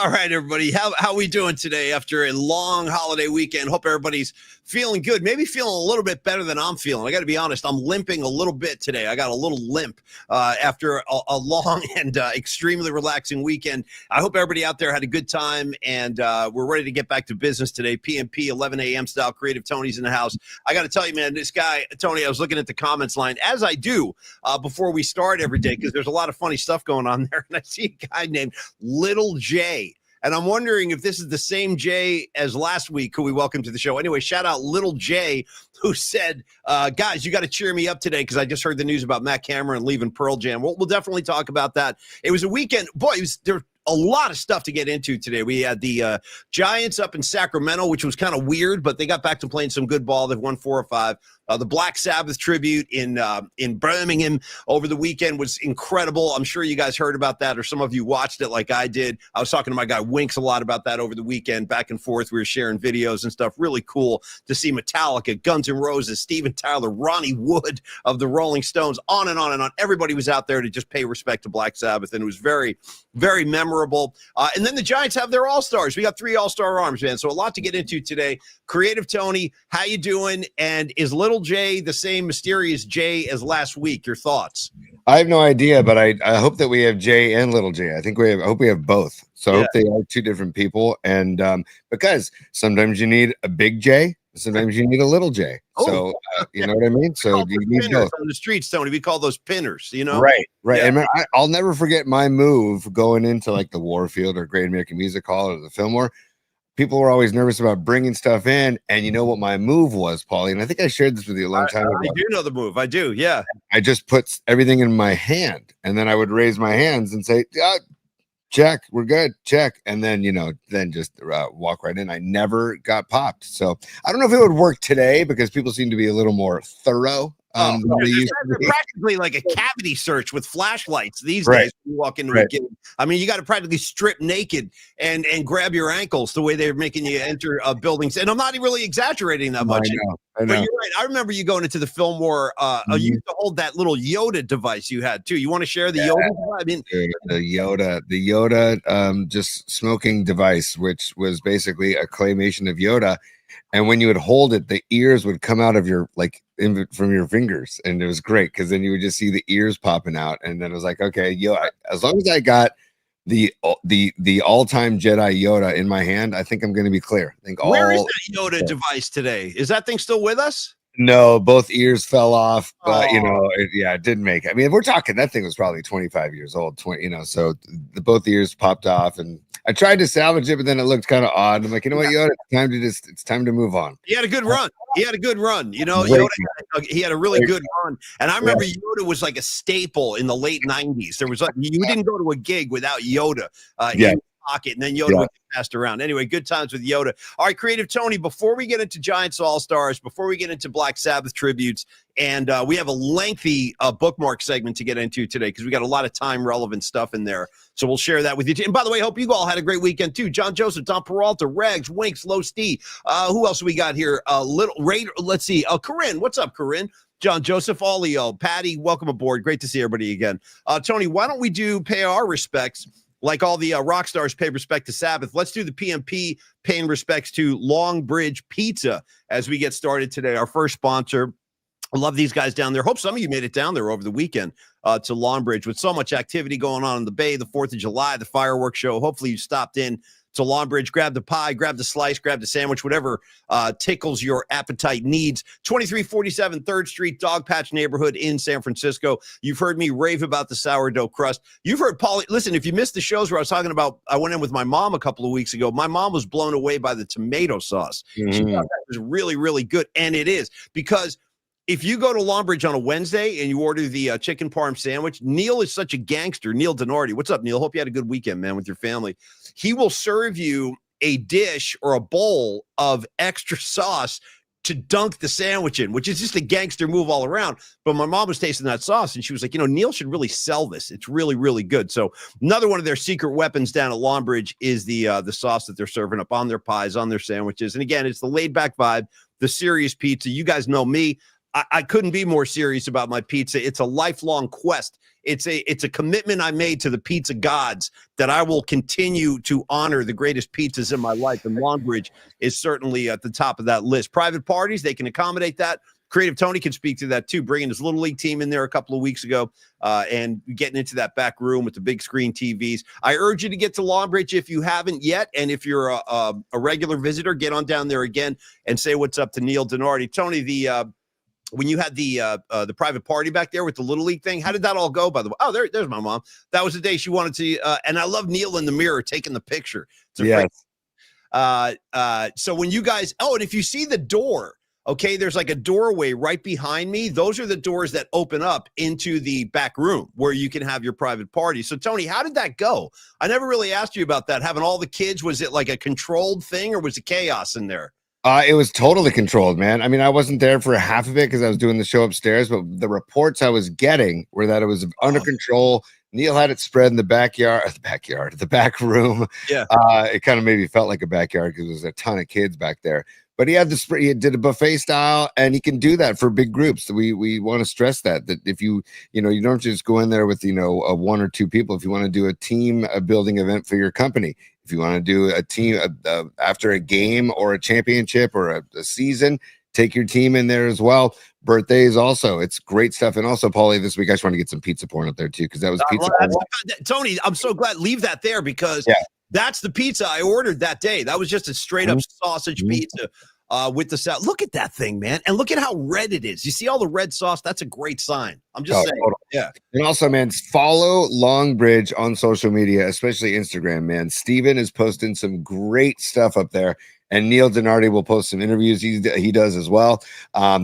All right, everybody. How we doing today after a long holiday weekend? Hope everybody's feeling good. Maybe feeling a little bit better than I'm feeling. I got to be honest. I'm limping a little bit today. I got a little limp after a long and extremely relaxing weekend. I hope everybody out there had a good time, and we're ready to get back to business today. PMP, 11 a.m. style. Creative Tony's in the house. I got to tell you, man, this guy, Tony, I was looking at the comments line, as I do before we start every day, because there's a lot of funny stuff going on there, and I see a guy named Little J. And I'm wondering if this is the same Jay as last week, who we welcomed to the show. Anyway, shout out Little Jay, who said, guys, you got to cheer me up today because I just heard the news about Matt Cameron leaving Pearl Jam. We'll definitely talk about that. It was a weekend. Boy, there a lot of stuff to get into today. We had the Giants up in Sacramento, which was kind of weird, but they got back to playing some good ball. They've won 4 or 5. The Black Sabbath tribute in Birmingham over the weekend was incredible. I'm sure you guys heard about that, or some of you watched it like I did. I was talking to my guy Winks a lot about that over the weekend, back and forth. We were sharing videos and stuff. Really cool to see Metallica, Guns N' Roses, Steven Tyler, Ronnie Wood of the Rolling Stones, on and on and on. Everybody was out there to just pay respect to Black Sabbath, and it was very, very memorable. And then the Giants have their All-Stars. We got 3 All-Star arms, man. So a lot to get into today. Creative Tony, how you doing? And is Little Jay the same mysterious Jay as last week? Your thoughts? I have no idea, but I hope that we have Jay and Little Jay. I hope we have both. So I hope they are 2 different people. And because sometimes you need a big J, sometimes you need a little J. Oh. So you know what I mean? So you need both. On the streets, Tony, we call those pinners, you know? Right. Yeah. And I'll never forget my move going into like the Warfield or Great American Music Hall or the Fillmore. People were always nervous about bringing stuff in. And you know what my move was, Paulie? And I think I shared this with you a long time ago. I do know the move. I do. Yeah. I just put everything in my hand, and then I would raise my hands and say, check, we're good, check. And then, then just walk right in. I never got popped. So I don't know if it would work today because people seem to be a little more thorough. They're practically like a cavity search with flashlights these days. When you walk into a game. I mean, you got to practically strip naked and grab your ankles the way they're making you enter buildings. And I'm not really exaggerating that much. I know. But you're right. I remember you going into the Fillmore. You used to hold that little Yoda device you had too. You want to share the Yoda device? I mean, the Yoda just smoking device, which was basically a claymation of Yoda. And when you would hold it, the ears would come out of your from your fingers, and it was great because then you would just see the ears popping out. And then it was like, okay, as long as I got the all-time Jedi Yoda in my hand, I think I'm going to be clear. Where is that Yoda device today? Is that thing still with us? No, both ears fell off, but it didn't make it. I mean, we're talking that thing was probably 25 years old, so both ears popped off, and I tried to salvage it, but then it looked kind of odd. I'm like, you know what, Yoda, it's time to move on. He had a good run. Yoda, he had a really good run. And I remember Yoda was like a staple in the late 90s. There was you didn't go to a gig without Yoda in your pocket, and then Yoda would get passed around. Anyway, good times with Yoda. All right, Creative Tony, before we get into Giants All-Stars, before we get into Black Sabbath tributes, and we have a lengthy bookmark segment to get into today because we got a lot of time-relevant stuff in there. So we'll share that with you. And by the way, I hope you all had a great weekend too. John Joseph, Tom Peralta, Regs, Winks, Low Stee. Who else we got here? Little Raider. Let's see. Corinne. What's up, Corinne? John Joseph, Olio, Patty, welcome aboard. Great to see everybody again. Tony, why don't we pay our respects like all the rock stars pay respect to Sabbath? Let's do the PMP paying respects to Long Bridge Pizza as we get started today. Our first sponsor. I love these guys down there. Hope some of you made it down there over the weekend to Long Bridge with so much activity going on in the Bay, the 4th of July, the fireworks show. Hopefully you stopped in to Long Bridge, grab the pie, grab the slice, grab the sandwich, whatever tickles your appetite needs. 2347 3rd Street, Dog Patch neighborhood in San Francisco. You've heard me rave about the sourdough crust. You've heard Paulie. Listen, if you missed the shows where I was talking about, I went in with my mom a couple of weeks ago. My mom was blown away by the tomato sauce. She thought that was really, really good. And it is, because if you go to Long Bridge on a Wednesday and you order the chicken parm sandwich, Neil is such a gangster. Neil Denardi. What's up, Neil? Hope you had a good weekend, man, with your family. He will serve you a dish or a bowl of extra sauce to dunk the sandwich in, which is just a gangster move all around. But my mom was tasting that sauce, and she was like, Neil should really sell this. It's really, really good. So another one of their secret weapons down at Long Bridge is the sauce that they're serving up on their pies, on their sandwiches. And again, it's the laid-back vibe, the serious pizza. You guys know me. I couldn't be more serious about my pizza. It's a lifelong quest. It's a commitment I made to the pizza gods that I will continue to honor the greatest pizzas in my life. And Longbridge is certainly at the top of that list. Private parties, they can accommodate that. Creative Tony can speak to that too, bringing his Little League team in there a couple of weeks ago and getting into that back room with the big screen TVs. I urge you to get to Longbridge if you haven't yet. And if you're a regular visitor, get on down there again and say what's up to Neil Donardi. Tony, when you had the private party back there with the Little League thing, how did that all go, by the way? Oh, there's my mom. That was the day she wanted to, and I love Neil in the mirror taking the picture. Yes. So when you guys, and if you see the door, okay, there's like a doorway right behind me. Those are the doors that open up into the back room where you can have your private party. So, Tony, how did that go? I never really asked you about that. Having all the kids, was it like a controlled thing or was it chaos in there? It was totally controlled, man. I mean, I wasn't there for half of it because I was doing the show upstairs, but the reports I was getting were that it was under control. Neil had it spread in the back room. Yeah. It kind of maybe felt like a backyard because there was a ton of kids back there. But he did a buffet style, and he can do that for big groups. We want to stress that if you don't just go in there with one or two people. If you want to do a team building event for your company, if you want to do a team after a game or a championship or a season, take your team in there as well. Birthdays also, it's great stuff. And also, Paulie, this week I just want to get some pizza porn up there too because that was pizza. Tony, I'm so glad. Leave that there because that's the pizza I ordered that day. That was just a straight up sausage pizza with the salad. Look at that thing, man. And look at how red it is. You see all the red sauce? That's a great sign. I'm just saying. Totally. Yeah. And also, man, follow Longbridge on social media, especially Instagram, man. Steven is posting some great stuff up there. And Neil Donardi will post some interviews he does as well.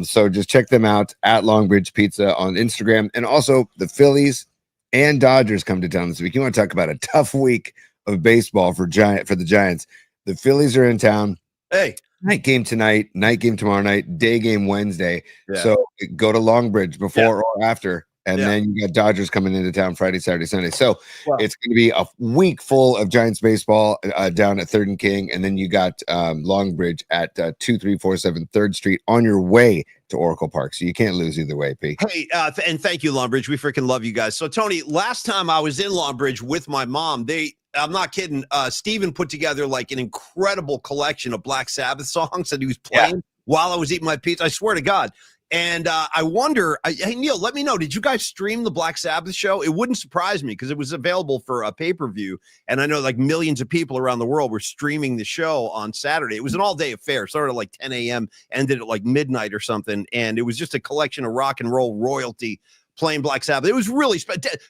So just check them out at Longbridge Pizza on Instagram. And also the Phillies and Dodgers come to town this week. You want to talk about a tough week of baseball for the Giants. The Phillies are in town. Hey. Night game tonight, night game tomorrow night, day game Wednesday. Yeah. So go to Longbridge before or after. And then you got Dodgers coming into town Friday, Saturday, Sunday. So it's going to be a week full of Giants baseball down at 3rd and King. And then you got Longbridge at 2347 3rd Street on your way to Oracle Park. So you can't lose either way, P. Hey, and thank you, Longbridge. We freaking love you guys. So, Tony, last time I was in Longbridge with my mom, I'm not kidding, Steven put together like an incredible collection of Black Sabbath songs that he was playing while I was eating my pizza. I swear to God. And I wonder, hey, Neil, let me know. Did you guys stream the Black Sabbath show? It wouldn't surprise me because it was available for a pay-per-view. And I know like millions of people around the world were streaming the show on Saturday. It was an all-day affair. Started at like 10 a.m., ended at like midnight or something. And it was just a collection of rock and roll royalty playing Black Sabbath. It was really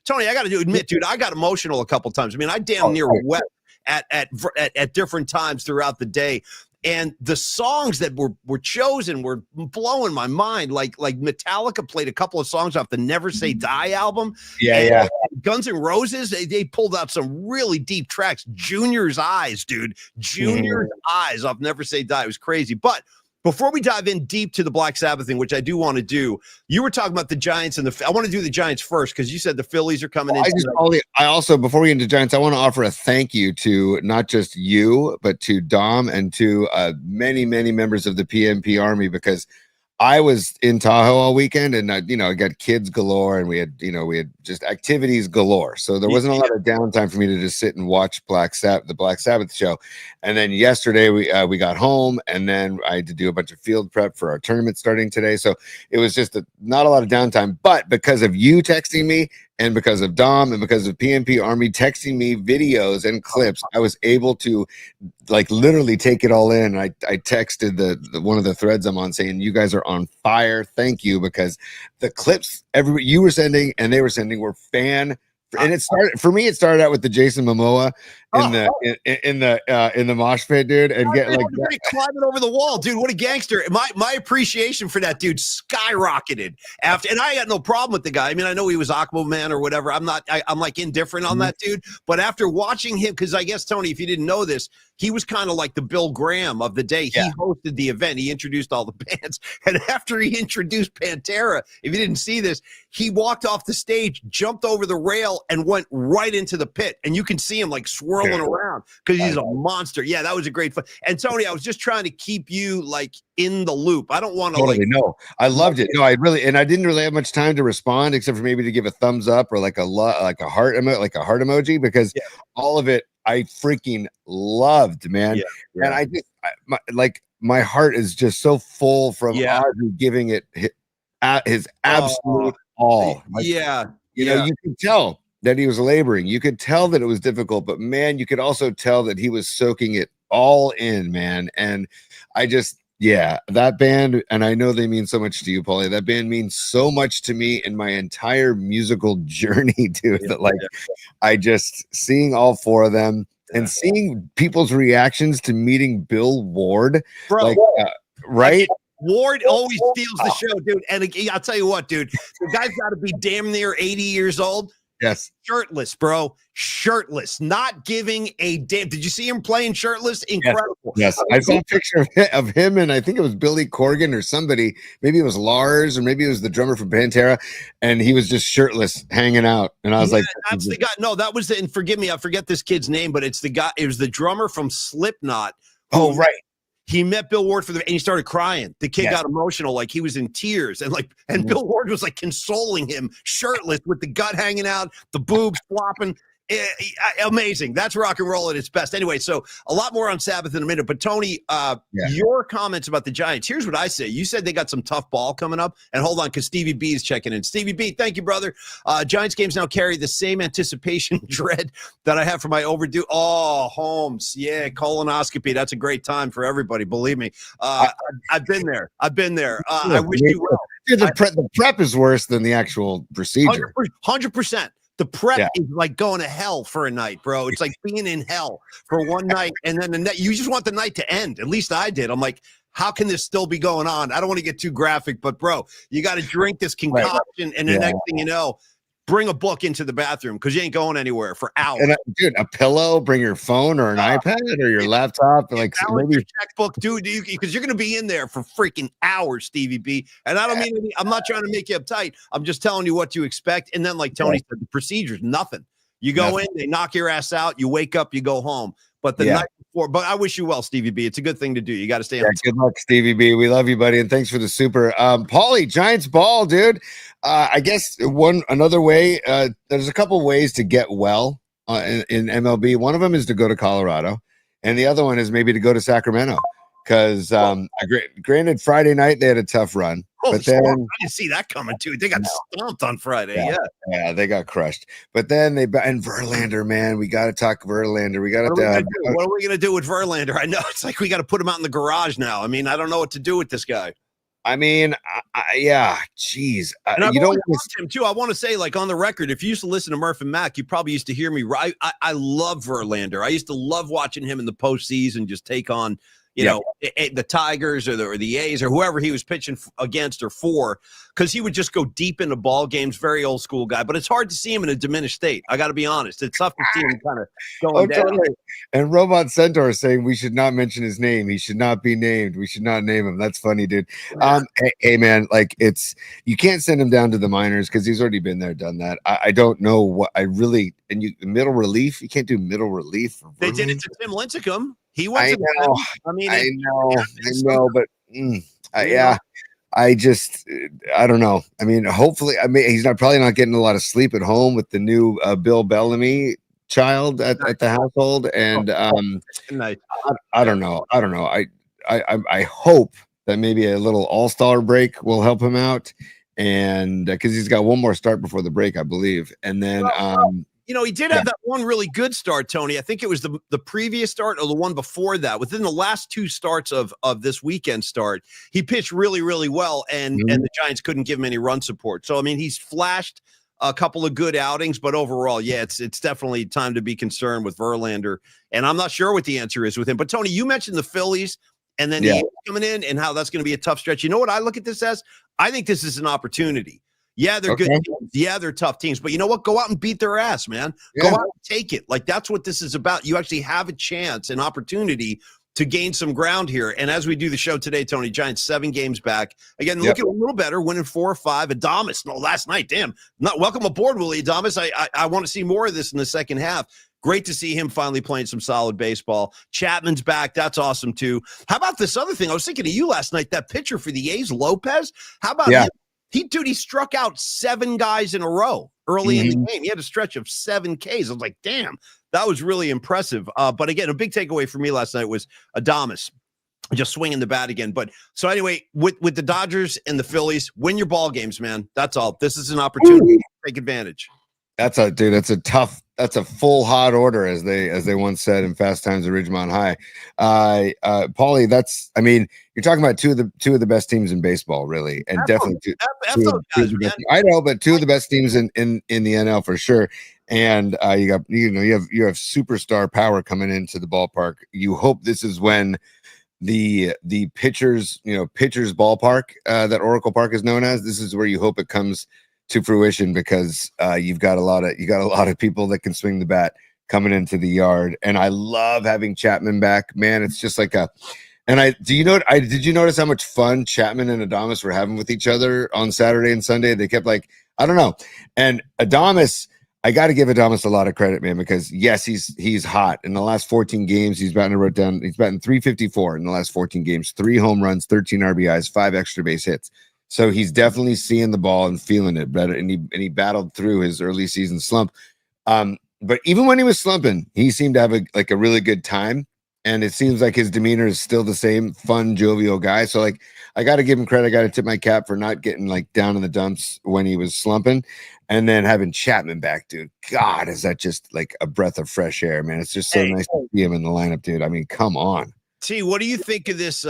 Tony, I got to admit, dude, I got emotional a couple times. I mean, I damn near wept at different times throughout the day. And the songs that were chosen were blowing my mind. Like Metallica played a couple of songs off the Never Say Die album. Yeah. Guns N' Roses, they pulled out some really deep tracks. Junior's Eyes, dude. Junior's Eyes off Never Say Die. It was crazy. But before we dive in deep to the Black Sabbath thing, which I do want to do, you were talking about the Giants and I want to do the Giants first because you said the Phillies are coming in. I also, before we get into Giants, I want to offer a thank you to not just you, but to Dom and to many, many members of the PMP Army because I was in Tahoe all weekend and I got kids galore and we had just activities galore. So there wasn't a lot of downtime for me to just sit and watch the Black Sabbath show. And then yesterday we got home and then I had to do a bunch of field prep for our tournament starting today. So it was just not a lot of downtime, but because of you texting me and because of Dom and because of PMP Army texting me videos and clips, I was able to like literally take it all in. I texted the one of the threads I'm on saying, you guys are on fire. Thank you. Because the clips you were sending and they were sending were and it started out with the Jason Momoa in the mosh pit, dude, and get like climbing over the wall, dude. What a gangster! My appreciation for that dude skyrocketed after, and I had no problem with the guy. I mean, I know he was Aquaman or whatever. I'm like indifferent on that dude, but after watching him, because I guess Tony, if you didn't know this, he was kind of like the Bill Graham of the day. He hosted the event. He introduced all the bands. And after he introduced Pantera, if you didn't see this, he walked off the stage, jumped over the rail, and went right into the pit. And you can see him like swirling around because he's a monster. Yeah, that was a great fun. And Tony, I was just trying to keep you like in the loop. I don't want to no. I loved it. No, I didn't really have much time to respond except for maybe to give a thumbs up or like a heart emoji because all of it I freaking loved, man. And I just my heart is just so full from Audrey giving it his absolute all. You know, you could tell that he was laboring. You could tell that it was difficult, but man, you could also tell that he was soaking it all in, man. And I just, that band, and I know they mean so much to you, Paulie. That band means so much to me in my entire musical journey, dude. I just seeing all four of them and seeing people's reactions to meeting Bill Ward, right? Ward always steals the show, dude. And I'll tell you what, dude, the guy's got to be damn near 80 years old. Yes. Shirtless, bro. Shirtless. Not giving a damn. Did you see him playing shirtless? Incredible. Yes. I saw a picture of him, and I think it was Billy Corgan or somebody. Maybe it was Lars, or maybe it was the drummer from Pantera, and he was just shirtless, hanging out. And I was like, that's the guy. No, that was the, and forgive me, I forget this kid's name, but it's the guy. It was the drummer from Slipknot. Oh, right. He met Bill Ward and he started crying. The kid got emotional, like he was in tears, and Bill Ward was like consoling him, shirtless with the gut hanging out, the boobs flopping. Amazing. That's rock and roll at its best. Anyway, so a lot more on Sabbath in a minute. But Tony, your comments about the Giants. Here's what I say. You said they got some tough ball coming up. And hold on, because Stevie B is checking in. Stevie B, thank you, brother. Giants games now carry the same anticipation dread that I have for my overdue. Oh, Holmes. Yeah, colonoscopy. That's a great time for everybody. Believe me. I've been there. I wish you well. Dude, the prep is worse than the actual procedure. 100%. The prep is like going to hell for a night, bro. It's like being in hell for one night, and then you just want the night to end. At least I did. I'm like, how can this still be going on? I don't want to get too graphic, but bro, you got to drink this concoction, and the next thing you know, bring a book into the bathroom because you ain't going anywhere for hours. And dude, a pillow, bring your phone or an iPad or your laptop. Like maybe your checkbook, dude, because you're going to be in there for freaking hours, Stevie B. And I don't mean I'm not trying to make you uptight. I'm just telling you what to expect. And then, like Tony said, the procedure's nothing. You go in, they knock your ass out. You wake up, you go home. But the night before, but I wish you well, Stevie B. It's a good thing to do. You got to stay on. Good luck, Stevie B. We love you, buddy, and thanks for the super. Paulie, Giants ball, dude. I guess another way. There's a couple ways to get well in MLB. One of them is to go to Colorado, and the other one is maybe to go to Sacramento. Because granted, Friday night they had a tough run, but then I didn't see that coming too. They got stomped on Friday. Yeah, they got crushed. But then and Verlander, man, we got to talk Verlander. We got to. What are we gonna do with Verlander? I know it's like we got to put him out in the garage now. I mean, I don't know what to do with this guy. I mean, geez. You don't want him too. I want to say, like on the record, if you used to listen to Murph and Mac, you probably used to hear me. I love Verlander. I used to love watching him in the postseason just take on. You know, the Tigers or the A's or whoever he was pitching against or for, because he would just go deep into ball games. Very old school guy, but it's hard to see him in a diminished state. I got to be honest; it's tough to see him kind of going down. Totally. And Robot Centaur is saying we should not mention his name. He should not be named. We should not name him. That's funny, dude. Yeah. Hey, man, like you can't send him down to the minors because he's already been there, done that. I don't know what I really middle relief. You can't do middle relief. They did it to Tim Lincecum. He went to I know, but I don't know. I mean, hopefully, he's probably not getting a lot of sleep at home with the new Bill Bellamy child at the household, and I don't know. I hope that maybe a little all-star break will help him out, and because he's got one more start before the break, I believe, and then. You know, he did have that one really good start, Tony. I think it was the previous start or the one before that. Within the last two starts of this weekend start, he pitched really, really well, and the Giants couldn't give him any run support. So, I mean, he's flashed a couple of good outings, but overall, it's definitely time to be concerned with Verlander. And I'm not sure what the answer is with him. But, Tony, you mentioned the Phillies and then coming in and how that's going to be a tough stretch. You know what I look at this as? I think this is an opportunity. Yeah, they're good teams. Yeah, they're tough teams. But you know what? Go out and beat their ass, man. Go out and take it. Like, that's what this is about. You actually have a chance, an opportunity to gain some ground here. And as we do the show today, Tony, Giants 7 games back. Again, looking a little better, winning 4 or 5. Adames, last night, damn. Welcome aboard, Willie Adames. I want to see more of this in the second half. Great to see him finally playing some solid baseball. Chapman's back. That's awesome, too. How about this other thing? I was thinking of you last night, that pitcher for the A's, Lopez. How about him? He struck out 7 guys in a row early in the game. He had a stretch of 7 Ks. I was like, damn, that was really impressive. But again, a big takeaway for me last night was Adames just swinging the bat again. But so anyway, with the Dodgers and the Phillies, win your ball games, man. That's all. This is an opportunity to take advantage. That's a full hot order, as they once said in Fast Times at Ridgemont High. Paulie, you're talking about two of the best teams in baseball, really, and definitely two of the best. I know, but 2 of the best teams in the NL for sure. And you have superstar power coming into the ballpark. You hope this is when the pitchers ballpark, that Oracle Park is known as. This is where you hope it comes to fruition, because you've got a lot of people that can swing the bat coming into the yard. And I love having Chapman back, man. It's just like did you notice how much fun Chapman and Adames were having with each other on Saturday and Sunday? They kept I don't know. And Adames, I got to give Adames a lot of credit, man, because yes, he's hot. In the last 14 games, he's batting 354 in the last 14 games, 3 home runs, 13 RBIs, 5 extra base hits. So he's definitely seeing the ball and feeling it better, and he battled through his early season slump. But even when he was slumping, he seemed to have a really good time, and it seems like his demeanor is still the same, fun, jovial guy. So I got to give him credit. I got to tip my cap for not getting down in the dumps when he was slumping, and then having Chapman back, dude. God, is that just a breath of fresh air, man? It's just so nice to see him in the lineup, dude. I mean, come on. T, what do you think of this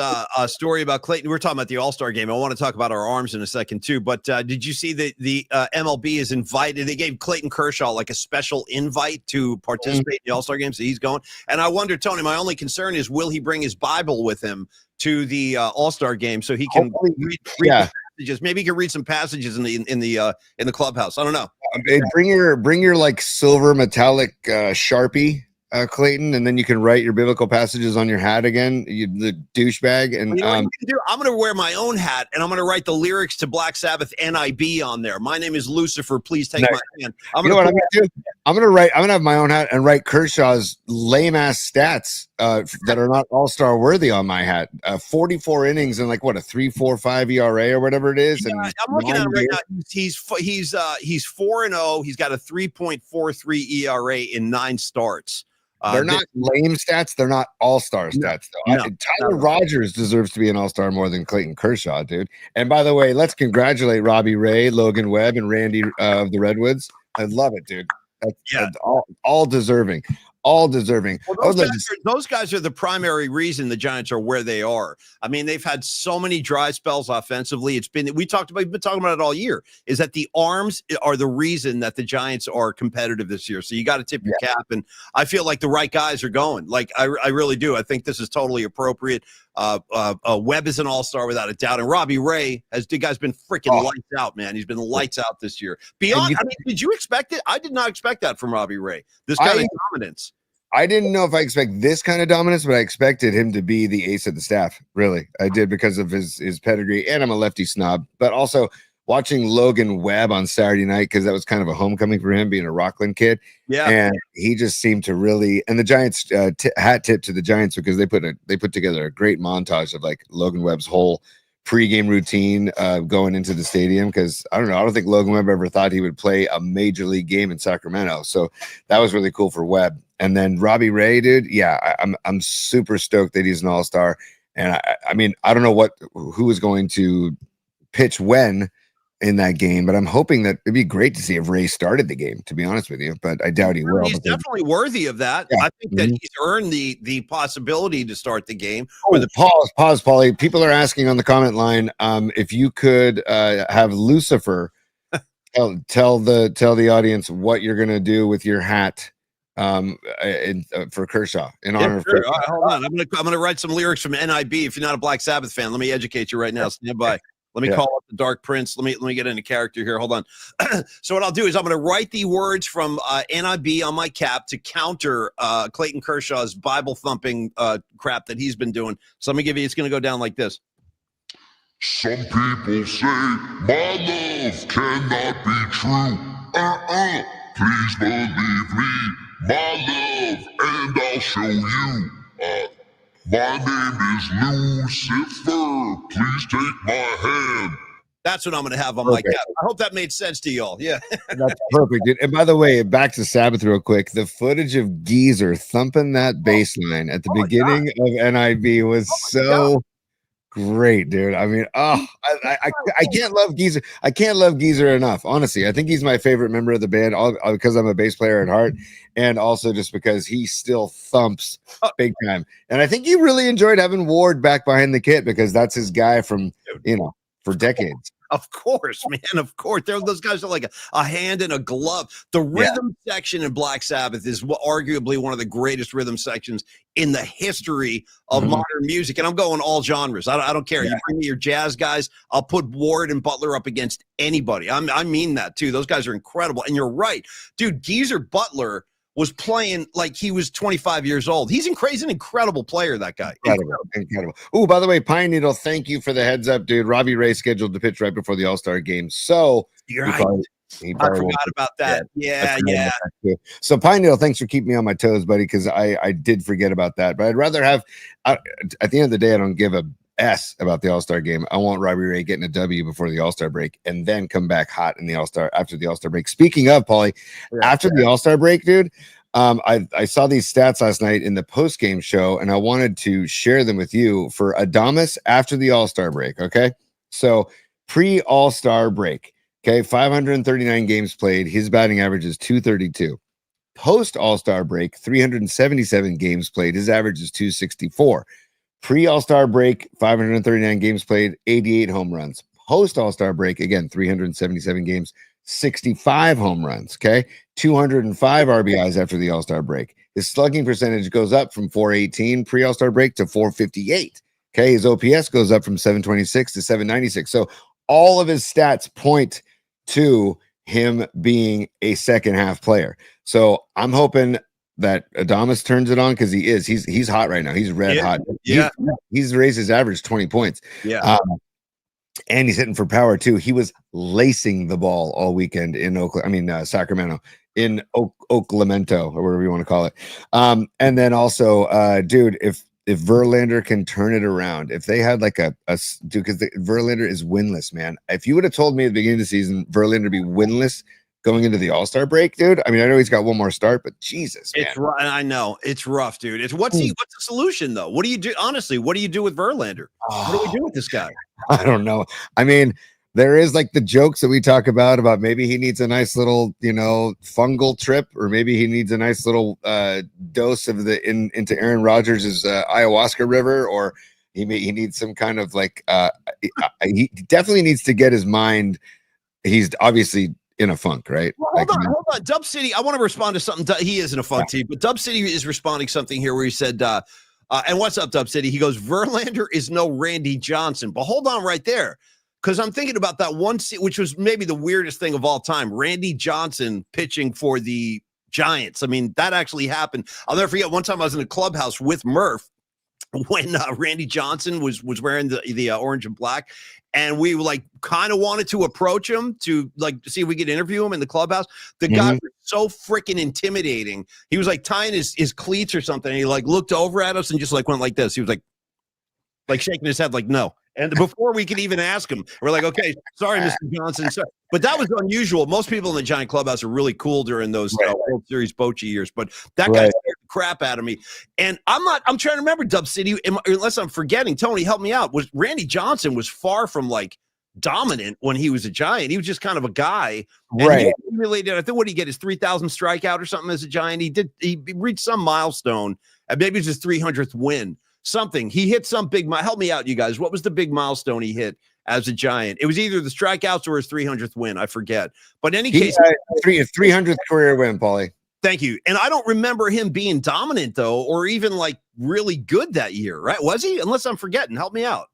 story about Clayton? We're talking about the All-Star game. I want to talk about our arms in a second, too. But did you see that the MLB is invited? They gave Clayton Kershaw a special invite to participate in the All-Star game, so he's going. And I wonder, Tony, my only concern is, will he bring his Bible with him to the All-Star game so he can read passages? Maybe he can read some passages in the clubhouse. I don't know. Bring your silver metallic Sharpie, Clayton, and then you can write your biblical passages on your hat again, the douchebag. And I'm going to wear my own hat, and I'm going to write the lyrics to Black Sabbath NIB on there. My name is Lucifer. Please take my hand. I'm going to do? I'm going to have my own hat and write Kershaw's lame ass stats that are not all-star worthy on my hat. 44 innings and a 3.45 ERA or whatever it is. Yeah, and I'm looking at him right now. He's 4-0. He's got a 3.43 ERA in 9 starts. They're not lame stats. They're not all-star stats, though. Tyler Rogers deserves to be an all-star more than Clayton Kershaw, dude. And by the way, let's congratulate Robbie Ray, Logan Webb, and Randy of the Redwoods. I love it, dude. That's all deserving. All deserving. Well, those guys are the primary reason the Giants are where they are. I mean, they've had so many dry spells offensively. We've been talking about it all year, is that the arms are the reason that the Giants are competitive this year. So you got to tip your cap. And I feel like the right guys are going. I really do. I think this is totally appropriate. Webb is an all-star without a doubt. And Robbie Ray the guy's been freaking lights out, man. He's been lights out this year. Did you expect it? I did not expect that from Robbie Ray. This kind of dominance. I didn't know if I expect this kind of dominance, but I expected him to be the ace of the staff. Really, I did, because of his pedigree, and I'm a lefty snob. But also watching Logan Webb on Saturday night, because that was kind of a homecoming for him, being a Rockland kid. Yeah, and he just seemed to really. And the Giants hat tip to the Giants, because they put together a great montage of Logan Webb's whole pregame routine going into the stadium, because I don't think Logan Webb ever thought he would play a major league game in Sacramento. So that was really cool for Webb. And then Robbie Ray, dude, I'm super stoked that he's an all-star. And I don't know who is going to pitch when in that game, but I'm hoping that it'd be great to see if Ray started the game, to be honest with you, but I doubt he will. He's definitely worthy of that. Yeah. I think that he's earned the possibility to start the game. Pause, Paulie. People are asking on the comment line, if you could have Lucifer tell the audience what you're going to do with your hat for Kershaw in honor of Kershaw. Hold on. I'm gonna write some lyrics from NIB. If you're not a Black Sabbath fan, let me educate you right now. Stand by. Let me call up the Dark Prince. Let me get into character here. Hold on. So what I'll do is I'm going to write the words from NIB on my cap to counter Clayton Kershaw's Bible thumping crap that he's been doing. So let me give you. It's going to go down like this. Some people say my love cannot be true. Please believe me, my love, and I'll show you. My name is Lucifer. Please take my hand. That's what I'm going to have on my cap. I hope that made sense to y'all. Yeah. That's perfect, dude. And by the way, back to Sabbath real quick. The footage of Geezer thumping that bass line at the beginning of NIB was so great, dude. I mean, I can't love Geezer. I can't love Geezer enough. Honestly, I think he's my favorite member of the band, all because I'm a bass player at heart, and also just because he still thumps big time. And I think he really enjoyed having Ward back behind the kit because that's his guy from for decades. Of course, man. Of course. Those guys are like a hand and a glove. The rhythm section in Black Sabbath is arguably one of the greatest rhythm sections in the history of modern music. And I'm going all genres. I don't care. You bring me your jazz guys, I'll put Ward and Butler up against anybody. I mean that too. Those guys are incredible. And you're right. Dude, Geezer Butler was playing like he was 25 years old. He's an incredible player, that guy. Incredible. Oh, by the way, Pine Needle, thank you for the heads up, dude. Robbie Ray scheduled to pitch right before the All-Star game. So you're right. I forgot about that. Yeah. So Pine Needle, thanks for keeping me on my toes, buddy, because I did forget about that. But I'd rather have at the end of the day, I don't give a S about the All-Star game. I want Robbie Ray getting a W before the All-Star break and then come back hot in the All-Star after the All-Star break. Speaking of, Paulie, after the All-Star break, dude, I saw these stats last night in the post-game show, and I wanted to share them with you for Adamas after the All-Star break. Okay. So pre-All-Star break, 539 games played. His batting average is 232. Post All-Star break, 377 games played. His average is 264. Pre-All-Star break, 539 games played, 88 home runs. Post All-Star break, again, 377 games, 65 home runs. 205 RBIs after the All-Star break. His slugging percentage goes up from 418 pre-All-Star break to 458. His OPS goes up from 726 to 796. So all of his stats point to him being a second half player. So I'm hoping that Adamas turns it on because he's hot right now. He's red hot. He's raised his average 20 points. And he's hitting for power too. He was lacing the ball all weekend in Sacramento, in Oaklamento, or whatever you want to call it. And then also, dude, if Verlander can turn it around, if they had like because Verlander is winless, man. If you would have told me at the beginning of the season Verlander be winless going into the All-Star break, dude. I mean, I know he's got one more start, but Jesus, man. It's I know it's rough, dude. What's the solution though? What do you do? Honestly, what do you do with Verlander? What do we do with this guy? I don't know. I mean, there is like the jokes that we talk about maybe he needs a nice little, fungal trip, or maybe he needs a nice little dose of into Aaron Rodgers' ayahuasca river, or he needs some kind of like he definitely needs to get his mind. He's obviously in a funk, right? Well, hold on. Dub City, I want to respond to something. He is in a funk team, but Dub City is responding something here where he said, and what's up, Dub City? He goes, Verlander is no Randy Johnson. But hold on right there, because I'm thinking about that one, which was maybe the weirdest thing of all time. Randy Johnson pitching for the Giants. I mean, that actually happened. I'll never forget one time I was in a clubhouse with Murph when Randy Johnson was wearing the orange and black. And we like kind of wanted to approach him to like see if we could interview him in the clubhouse. The guy was so freaking intimidating. He was like tying his cleats or something. And he like looked over at us and just like went like this. He was like shaking his head like no. And before we could even ask him, we're like, okay, sorry, Mr. Johnson. Sorry. But that was unusual. Most people in the Giant Clubhouse are really cool during those World Series Bochy years. But that guy scared the crap out of me. And I'm trying to remember, Dub City, unless I'm forgetting. Tony, help me out. Randy Johnson was far from like dominant when he was a Giant. He was just kind of a guy. Right. He accumulated, I think, what did he get? His 3,000 strikeout or something as a Giant. He reached some milestone. And maybe it was his 300th win. Something he hit some big. Help me out, you guys. What was the big milestone he hit as a Giant? It was either the strikeouts or his 300th win. I forget. But in any case, 300th career win, Paulie. Thank you. And I don't remember him being dominant though, or even like really good that year. Right? Was he? Unless I'm forgetting. Help me out.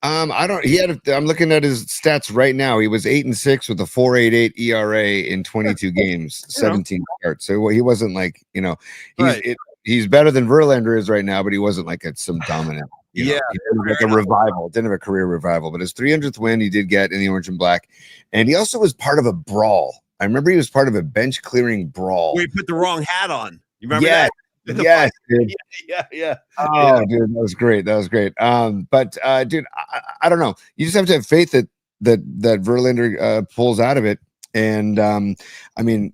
I don't. I'm looking at his stats right now. He was 8-6 with a 4.88 ERA in 22 games, 17 starts. So he wasn't like he's better than Verlander is right now, but he wasn't like some dominant. He didn't have like a revival. Didn't have a career revival, but his 300th win he did get in the orange and black, and he also was part of a brawl. I remember he was part of a bench clearing brawl. Where he put the wrong hat on. You remember that? Yes, dude. Yeah. Oh, dude, that was great. But dude, I don't know. You just have to have faith that Verlander pulls out of it. And I mean,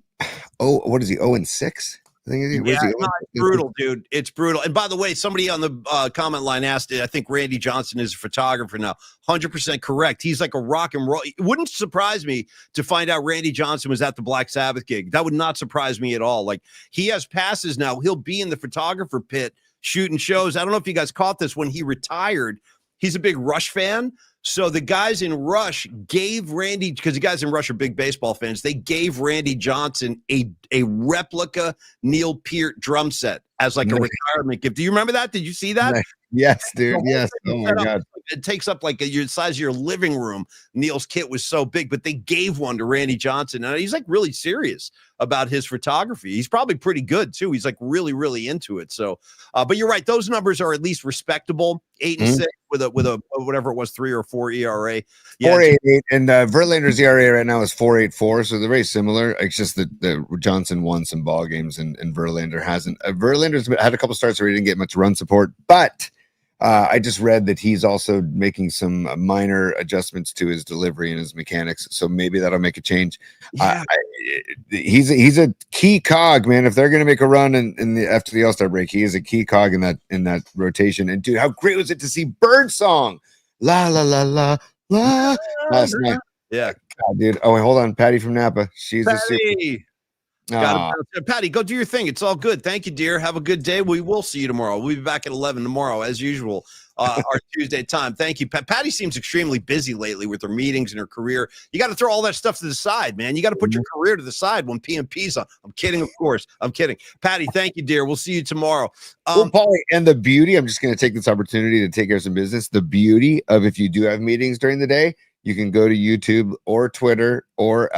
what is he? 0-6? I think it's brutal, dude. It's brutal. And by the way, somebody on the comment line asked, I think Randy Johnson is a photographer now. 100% correct. He's like a rock and roll. It wouldn't surprise me to find out Randy Johnson was at the Black Sabbath gig. That would not surprise me at all. Like, he has passes now. He'll be in the photographer pit shooting shows. I don't know if you guys caught this when he retired. He's a big Rush fan. So the guys in Rush gave Randy, because the guys in Rush are big baseball fans, they gave Randy Johnson a replica Neil Peart drum set as like a retirement gift. Do you remember that? Did you see that? Yes, dude. Yes. Oh my God. It takes up like the size of your living room. Neil's kit was so big, but they gave one to Randy Johnson. And he's like really serious about his photography. He's probably pretty good too. He's like really, really into it. So, but you're right. Those numbers are at least respectable. 8-6 with a whatever it was, 3 or 4 ERA. 4.88, and Verlander's ERA right now is 4.84. So they're very similar. It's just that Johnson won some ball games and Verlander hasn't. Verlander's had a couple starts where he didn't get much run support, but I just read that he's also making some minor adjustments to his delivery and his mechanics, so maybe that'll make a change. Yeah. He's a key cog, man. If they're going to make a run after the All-Star break, he is a key cog in that rotation. And dude, how great was it to see Birdsong, la la la la la last night? Yeah, God, dude. Oh, wait, hold on, Patty from Napa. She's a super. Patty, go do your thing. It's all good. Thank you, dear. Have a good day. We will see you tomorrow. We'll be back at 11 tomorrow, as usual, our Tuesday time. Thank you. Patty seems extremely busy lately with her meetings and her career. You got to throw all that stuff to the side, man. You got to put your career to the side when PMP's on. I'm kidding, of course. I'm kidding. Patty, thank you, dear. We'll see you tomorrow. Paulie, and the beauty, I'm just going to take this opportunity to take care of some business. The beauty of if you do have meetings during the day, you can go to YouTube or Twitter or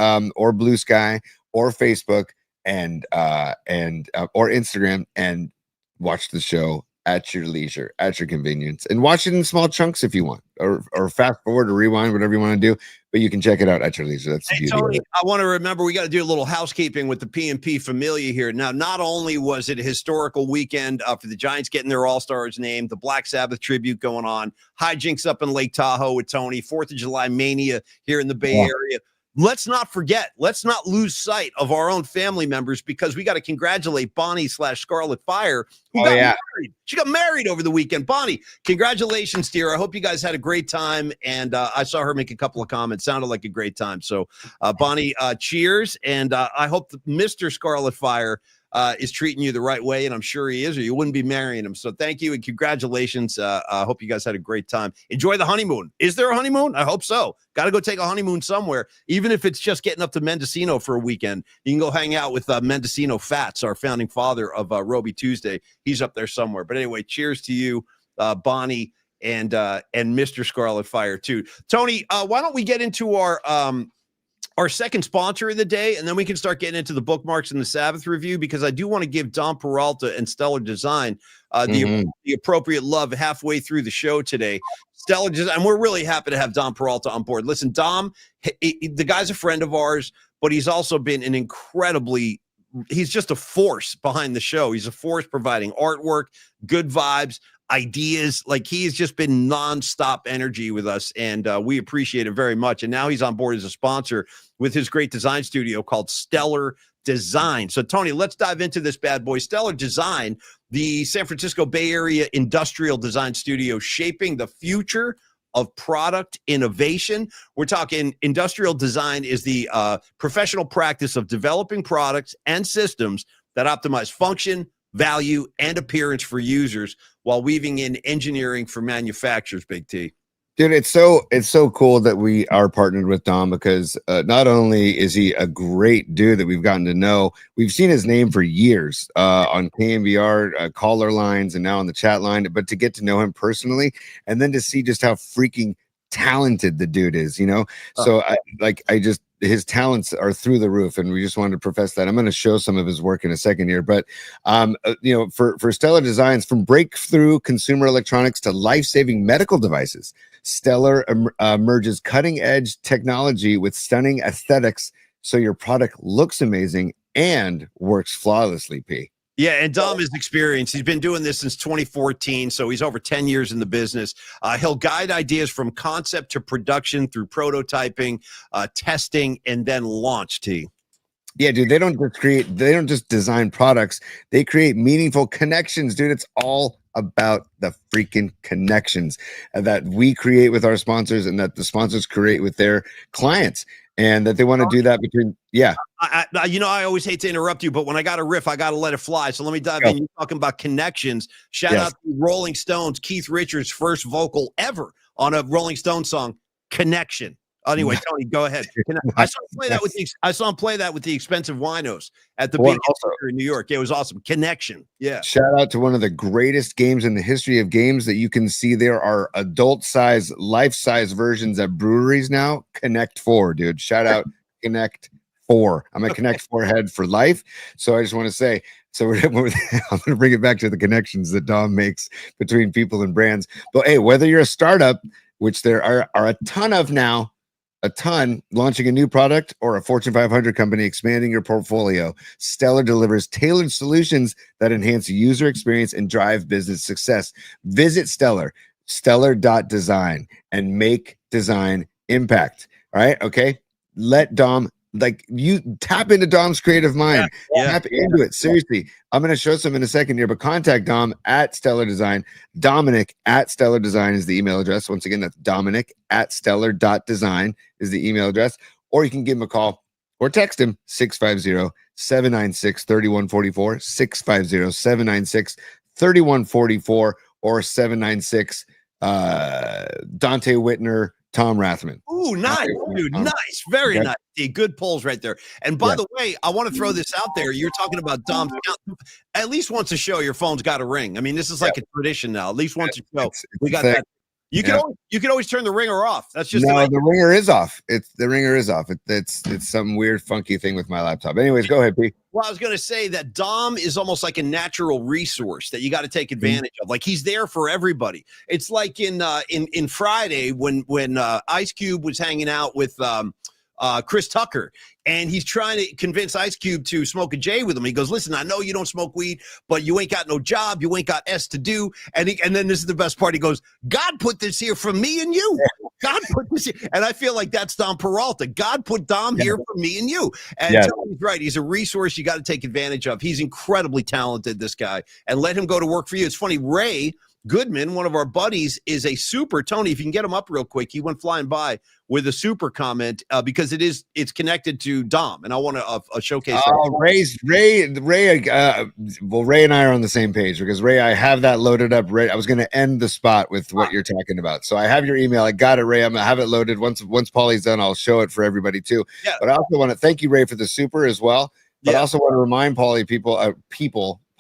Blue Sky or Facebook and or Instagram and watch the show at your leisure, at your convenience, and watch it in small chunks if you want, or fast forward or rewind, whatever you want to do. But you can check it out at your leisure. That's the beauty. Tony, I want to remember we got to do a little housekeeping with the PMP Familia here. Now, not only was it a historical weekend for the Giants getting their All-Stars named, the Black Sabbath tribute going on, hijinks up in Lake Tahoe with Tony, 4th of July mania here in the Bay Area. Let's not forget, let's not lose sight of our own family members, because we got to congratulate Bonnie/Scarlet Fire, who got married. She got married over the weekend. Bonnie, congratulations, dear. I hope you guys had a great time. And I saw her make a couple of comments. Sounded like a great time. So, Bonnie, cheers. And I hope that Mr. Scarlet Fire is treating you the right way, and I'm sure he is, or you wouldn't be marrying him. So thank you and congratulations. I hope you guys had a great time. Enjoy the honeymoon. Is there a honeymoon? I hope so. Got to go take a honeymoon somewhere, even if it's just getting up to Mendocino for a weekend. You can go hang out with Mendocino Fats, our founding father of Roby Tuesday. He's up there somewhere. But anyway, cheers to you, Bonnie, and Mr. Scarlet Fire too. Tony, why don't we get into our second sponsor of the day, and then we can start getting into the bookmarks and the Sabbath review, because I do want to give Dom Peralta and Stellar Design the appropriate love halfway through the show today. Stellar Design, and we're really happy to have Dom Peralta on board. Listen, Dom, the guy's a friend of ours, but he's also been he's just a force behind the show. He's a force providing artwork, good vibes, ideas. Like, he's just been nonstop energy with us, and we appreciate it very much. And now he's on board as a sponsor with his great design studio called Stellar Design. So, Tony, let's dive into this bad boy. Stellar Design, the San Francisco Bay Area industrial design studio, shaping the future of product innovation. We're talking industrial design is the professional practice of developing products and systems that optimize function, value, and appearance for users while weaving in engineering for manufacturers. Big T. Dude, it's so cool that we are partnered with Dom, because not only is he a great dude that we've gotten to know, we've seen his name for years on KMBR caller lines and now on the chat line, but to get to know him personally and then to see just how freaking talented the dude is, you know. So his talents are through the roof, and we just wanted to profess that. I'm going to show some of his work in a second here, but you know, for Stellar Designs, from breakthrough consumer electronics to life-saving medical devices, Stellar merges cutting-edge technology with stunning aesthetics, so your product looks amazing and works flawlessly. P. Yeah, and Dom is experienced. He's been doing this since 2014, so he's over 10 years in the business. He'll guide ideas from concept to production through prototyping, testing, and then launch. T. Yeah, dude, they don't just design products. They create meaningful connections, dude. It's all about the freaking connections that we create with our sponsors and that the sponsors create with their clients, and that they want to do that between. Yeah. I always hate to interrupt you, but when I got a riff, I got to let it fly. So let me dive in. You're talking about connections. Shout out to Rolling Stones, Keith Richards' first vocal ever on a Rolling Stones song, Connection. Anyway, Tony, go ahead. I saw him play that with the Expensive Winos at the beach in New York. It was awesome. Connection. Yeah. Shout out to one of the greatest games in the history of games that you can see. There are adult size, life size versions at breweries now. Connect 4, dude. Shout out Connect 4. I'm a Connect 4 head for life. So I just want to say, I'm going to bring it back to the connections that Dom makes between people and brands. But hey, whether you're a startup, which there are a ton of now, launching a new product, or a Fortune 500 company expanding your portfolio, Stellar delivers tailored solutions that enhance user experience and drive business success. Visit stellar.design, and make design impact. All right. Okay. Let Dom, you tap into Dom's creative mind. Tap into it. Seriously. I'm going to show some in a second here, but contact Dom at Stellar Design. Dominic at Stellar Design is the email address. Once again, that's Dominic at stellar.design is the email address. Or you can give him a call or text him 650-796-3144, 650-796-3144, or 796 Dante Whitner, Tom Rathman. Ooh, nice, dude. Nice. Very nice. Good polls right there. And by the way, I want to throw this out there. You're talking about Dom's account. At least once a show, your phone's got a ring. I mean, this is like a tradition now. At least once a show, we got that. You can always turn the ringer off. That's just the ringer is off. The ringer is off. It's some weird funky thing with my laptop. Anyways, go ahead, P. Well, I was going to say that Dom is almost like a natural resource that you got to take advantage of. Like, he's there for everybody. It's like in Friday when Ice Cube was hanging out with Chris Tucker, and he's trying to convince Ice Cube to smoke a J with him. He goes, listen, I know you don't smoke weed, but you ain't got no job. You ain't got S to do. And then this is the best part. He goes, God put this here for me and you. God put this here. And I feel like that's Dom Peralta. God put Dom here for me and you. And Tony's right. He's a resource you got to take advantage of. He's incredibly talented, this guy. And let him go to work for you. It's funny, Ray Goodman, one of our buddies, is a super. Tony, if you can get him up real quick, he went flying by with a super comment because it's connected to Dom, and I want to showcase. Ray and I are on the same page, because Ray, I have that loaded up. Ray, I was going to end the spot with what you're talking about, so I have your email. I got it, Ray. I'm gonna have it loaded. Once Paulie's done, I'll show it for everybody too. Yeah. But I also want to thank you, Ray, for the super as well. But I also want to remind Paulie,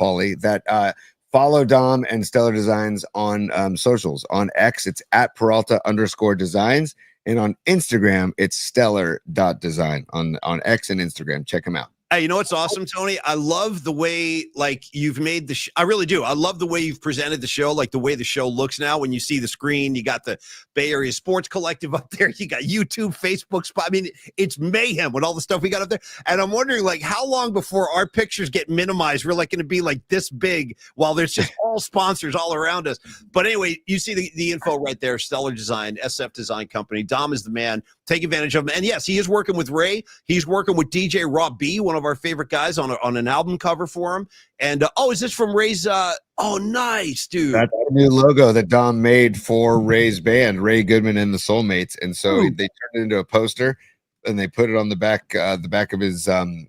Paulie, that follow Dom and Stellar Designs on socials. On X, it's at Peralta_designs. And on Instagram, it's stellar.design on X and Instagram. Check them out. Hey, you know what's awesome, Tony? I love the way you've made the I really do. I love the way you've presented the show, like the way the show looks now. When you see the screen, you got the Bay Area Sports Collective up there. You got YouTube, Facebook spot. I mean, it's mayhem with all the stuff we got up there. And I'm wondering, how long before our pictures get minimized, we're going to be this big while there's just all sponsors all around us. But anyway, you see the info right there. Stellar Design, SF Design Company. Dom is the man. Take advantage of him. And yes, he is working with Ray. He's working with DJ Rob B, one of our favorite guys, on an album cover for him. And is this from Ray's? Oh, nice, dude. That's a new logo that Dom made for Ray's band, Ray Goodman and the Soulmates. And so they turned it into a poster, and they put it on the back of his the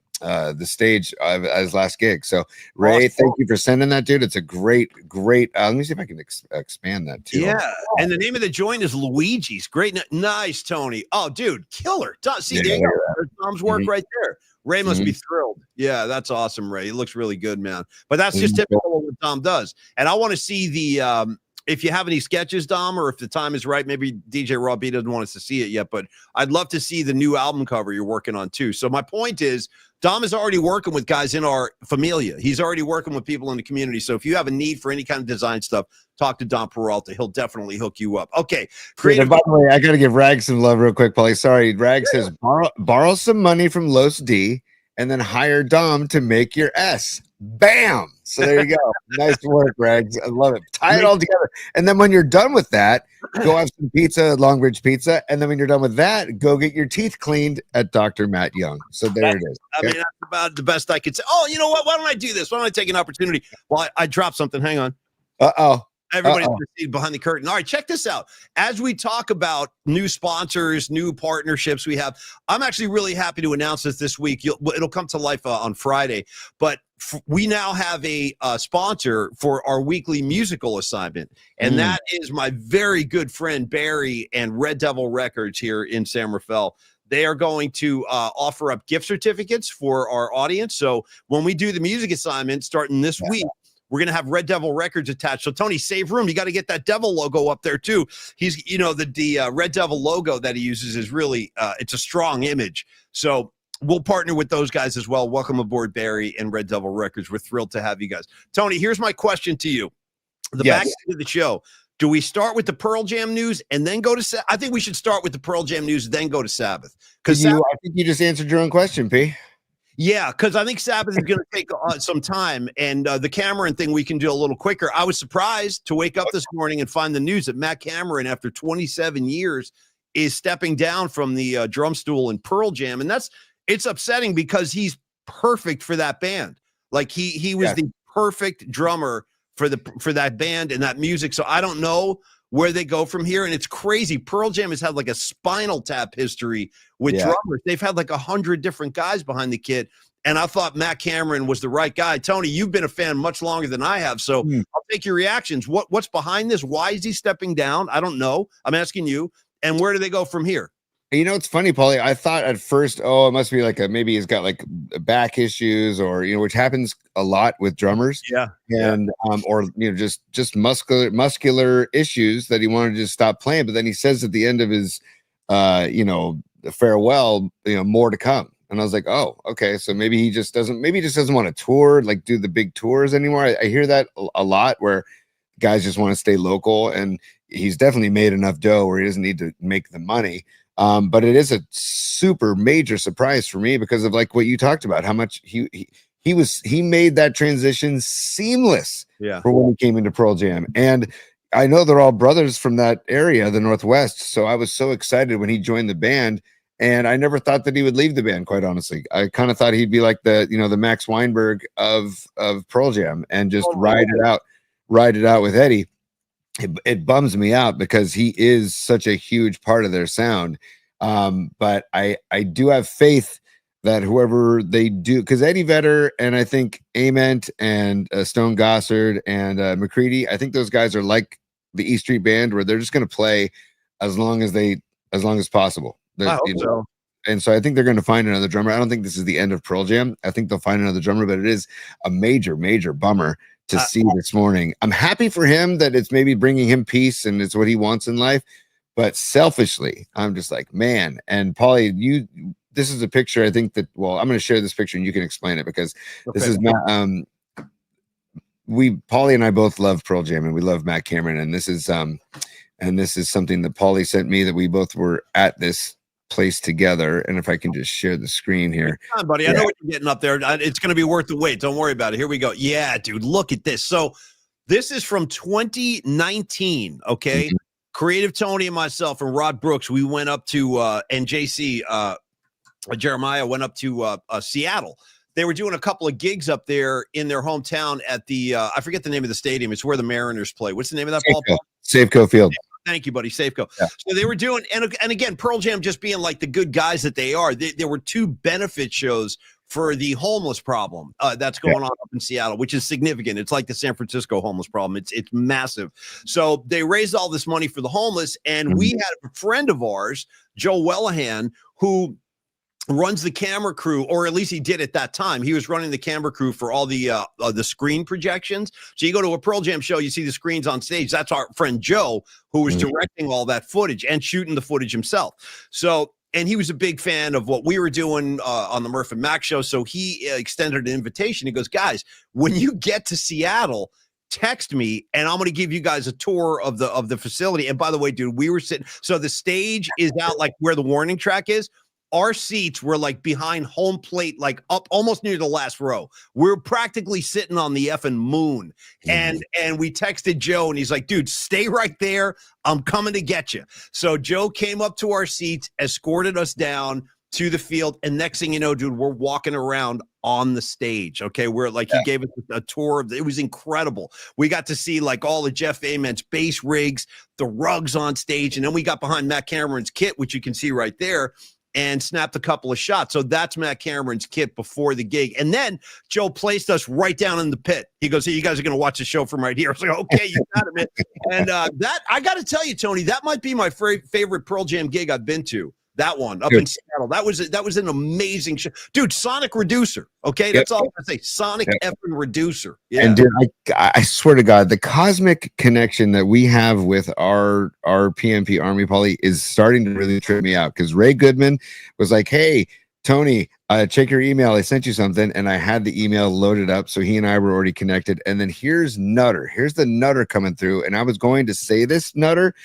stage at his last gig. So Ray, thank you for sending that, dude. It's a great let me see if I can expand that too. Yeah. And the name of the joint is Luigi's. Great. Nice, Tony. Oh, dude, killer. See, there you go. There's Tom's work right there. Ray must be thrilled. Yeah, that's awesome, Ray. It looks really good, man. But that's just typical of what Tom does. And I want to see the if you have any sketches, Dom, or if the time is right, maybe DJ Raw B doesn't want us to see it yet, but I'd love to see the new album cover you're working on too. So my point is, Dom is already working with guys in our familia. He's already working with people in the community. So if you have a need for any kind of design stuff, talk to Dom Peralta. He'll definitely hook you up. Okay. Creative. By the way, I got to give Rags some love real quick, Paulie. Sorry. Rags says borrow some money from Los D and then hire Dom to make your S. Bam. So there you go. Nice work, Rags. I love it. Tie it all together. And then when you're done with that, go have some pizza at Longbridge Pizza. And then when you're done with that, go get your teeth cleaned at Dr. Matt Young. So there it is. Okay? I mean, that's about the best I could say. Oh, you know what? Why don't I do this? Why don't I take an opportunity? Well, I dropped something. Hang on. Everybody's behind the curtain. All right, check this out. As we talk about new sponsors, new partnerships we have, I'm actually really happy to announce this week. It'll come to life on Friday, but we now have a sponsor for our weekly musical assignment, and that is my very good friend Barry and Red Devil Records here in San Rafael. They are going to offer up gift certificates for our audience. So when we do the music assignment starting this week, we're going to have Red Devil Records attached. So, Tony, save room. You got to get that devil logo up there, too. He's, you know, the Red Devil logo that he uses is really, it's a strong image. So we'll partner with those guys as well. Welcome aboard, Barry and Red Devil Records. We're thrilled to have you guys. Tony, here's my question to you. Back end of the show, do we start with the Pearl Jam news and then go to I think we should start with the Pearl Jam news, then go to Sabbath. Because I think you just answered your own question, P. Yeah, because I think Sabbath is going to take some time, and the Cameron thing we can do a little quicker. I was surprised to wake up this morning and find the news that Matt Cameron, after 27 years, is stepping down from the drum stool in Pearl Jam, and it's upsetting because he's perfect for that band. Like he was the perfect drummer for that band and that music. So I don't know where they go from here. And it's crazy. Pearl Jam has had like a Spinal Tap history with drummers. They've had like 100 different guys behind the kit. And I thought Matt Cameron was the right guy. Tony, you've been a fan much longer than I have. So I'll take your reactions. What's behind this? Why is he stepping down? I don't know. I'm asking you. And where do they go from here? You know, it's funny, Paulie. I thought at first, it must be like maybe he's got like back issues or, which happens a lot with drummers. Yeah. And, or, just muscular issues that he wanted to just stop playing. But then he says at the end of his, farewell, more to come. And I was like, oh, okay. So maybe he just doesn't want to tour, like do the big tours anymore. I hear that a lot where guys just want to stay local, and he's definitely made enough dough where he doesn't need to make the money. But it is a super major surprise for me because of like what you talked about, how much he made that transition seamless for when he came into Pearl Jam. And I know they're all brothers from that area, the Northwest. So I was so excited when he joined the band, and I never thought that he would leave the band. Quite honestly, I kind of thought he'd be like the Max Weinberg of Pearl Jam and just ride it out with Eddie. It bums me out because he is such a huge part of their sound. But I do have faith that whoever they do, because Eddie Vedder and I think Ament and Stone Gossard and McCready, I think those guys are like the E Street Band, where they're just going to play as long as possible. I hope so. And so I think they're going to find another drummer. I don't think this is the end of Pearl Jam. I think they'll find another drummer, but it is a major, major bummer to see this morning. I'm happy for him that it's maybe bringing him peace and it's what he wants in life. But selfishly, I'm just like, man. And Paulie, this is a picture. I think that, I'm going to share this picture and you can explain it, because this is not, Paulie and I both love Pearl Jam and we love Matt Cameron. And this is something that Paulie sent me, that we both were at this place together. And if I can just share the screen here. Come on, buddy. I know what you're getting up there. It's going to be worth the wait. Don't worry about it. Here we go. Yeah, dude, look at this. So this is from 2019. Okay. Mm-hmm. Creative Tony and myself and Rod Brooks, we went up to, and JC, Jeremiah went up to Seattle. They were doing a couple of gigs up there in their hometown at the, I forget the name of the stadium. It's where the Mariners play. What's the name of that ballpark? Safeco Field. Thank you, buddy. Safeco. Yeah. So they were doing, and again, Pearl Jam just being like the good guys that they are. There were 2 benefit shows for the homeless problem that's going on up in Seattle, which is significant. It's like the San Francisco homeless problem. It's massive. So they raised all this money for the homeless, and we had a friend of ours, Joe Wellahan, who runs the camera crew, or at least he did at that time. He was running the camera crew for all the screen projections. So you go to a Pearl Jam show, you see the screens on stage. That's our friend Joe, who was directing all that footage and shooting the footage himself. So, and he was a big fan of what we were doing on the Murph and Mac show. So he extended an invitation. He goes, guys, when you get to Seattle, text me and I'm going to give you guys a tour of the facility. And by the way, dude, we were sitting, so the stage is out like where the warning track is. Our seats were like behind home plate, like up almost near the last row. We're practically sitting on the effing moon. And we texted Joe and he's like, dude, stay right there. I'm coming to get you. So Joe came up to our seats, escorted us down to the field. And next thing you know, dude, we're walking around on the stage. Okay. We're like, he gave us a tour of it was incredible. We got to see like all of Jeff Ament's bass rigs, the rugs on stage. And then we got behind Matt Cameron's kit, which you can see right there, and snapped a couple of shots. So that's Matt Cameron's kit before the gig. And then Joe placed us right down in the pit. He goes, hey, you guys are going to watch the show from right here. I was like, okay, you got it, man. And that, I got to tell you, Tony, that might be my favorite Pearl Jam gig I've been to. That one up in Seattle. That was an amazing show. Dude, Sonic Reducer. Okay, that's all I'm going to say. Sonic effing Reducer. Yeah. And dude, I swear to God, the cosmic connection that we have with our PMP Army Poly is starting to really trip me out, because Ray Goodman was like, hey, Tony, check your email. I sent you something. And I had the email loaded up. So he and I were already connected. And then here's Nutter. Here's the Nutter coming through. And I was going to say this, Nutter,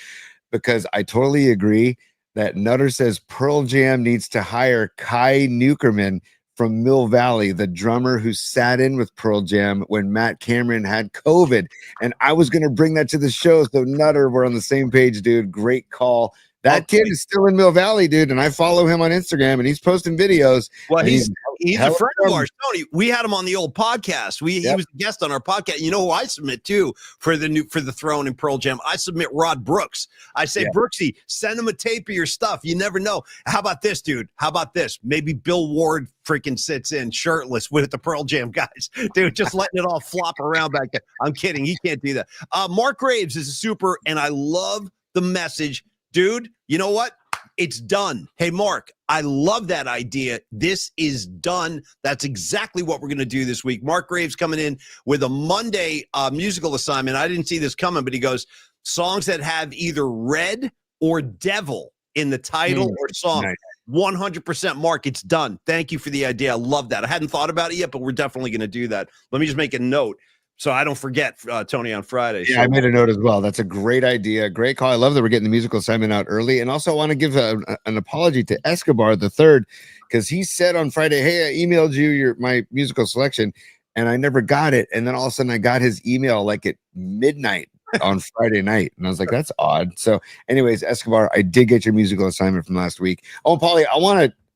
because I totally agree that Nutter says Pearl Jam needs to hire Kai Nukerman from Mill Valley, the drummer who sat in with Pearl Jam when Matt Cameron had COVID. And I was going to bring that to the show. So Nutter, we're on the same page, dude. Great call. That kid is still in Mill Valley, dude. And I follow him on Instagram and he's posting videos. Well, he's a friend of ours, Tony. We had him on the old podcast. He was a guest on our podcast. You know who I submit to for the Throne and Pearl Jam? I submit Rod Brooks. I say, Brooksy, send him a tape of your stuff. You never know. How about this, dude? How about this? Maybe Bill Ward freaking sits in shirtless with the Pearl Jam guys, dude, just letting it all flop around back there. I'm kidding. He can't do that. Mark Graves is a super, and I love the message. Dude, you know what? It's done. Hey, Mark, I love that idea. This is done. That's exactly what we're going to do this week. Mark Graves coming in with a Monday musical assignment. I didn't see this coming, but he goes, songs that have either red or devil in the title or song. Nice. 100% Mark, it's done. Thank you for the idea. I love that. I hadn't thought about it yet, but we're definitely going to do that. Let me just make a note so I don't forget, Tony, on Friday. Yeah, I made a note as well. That's a great idea. Great call. I love that we're getting the musical assignment out early. And also I want to give an apology to Escobar the third, because he said on Friday, hey, I emailed you my musical selection, and I never got it. And then all of a sudden I got his email like at midnight on Friday night. And I was like, that's odd. So anyways, Escobar, I did get your musical assignment from last week. Oh, Paulie,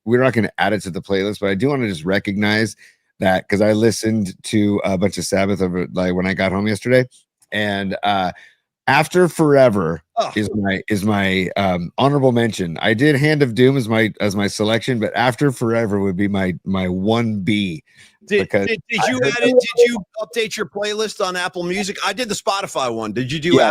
we're not going to add it to the playlist, but I do want to just recognize that, because I listened to a bunch of Sabbath over like when I got home yesterday, and After Forever is my honorable mention. I did Hand of Doom as my selection, but After Forever would be my 1B. Did you update your playlist on Apple Music? I did the Spotify one. Did you do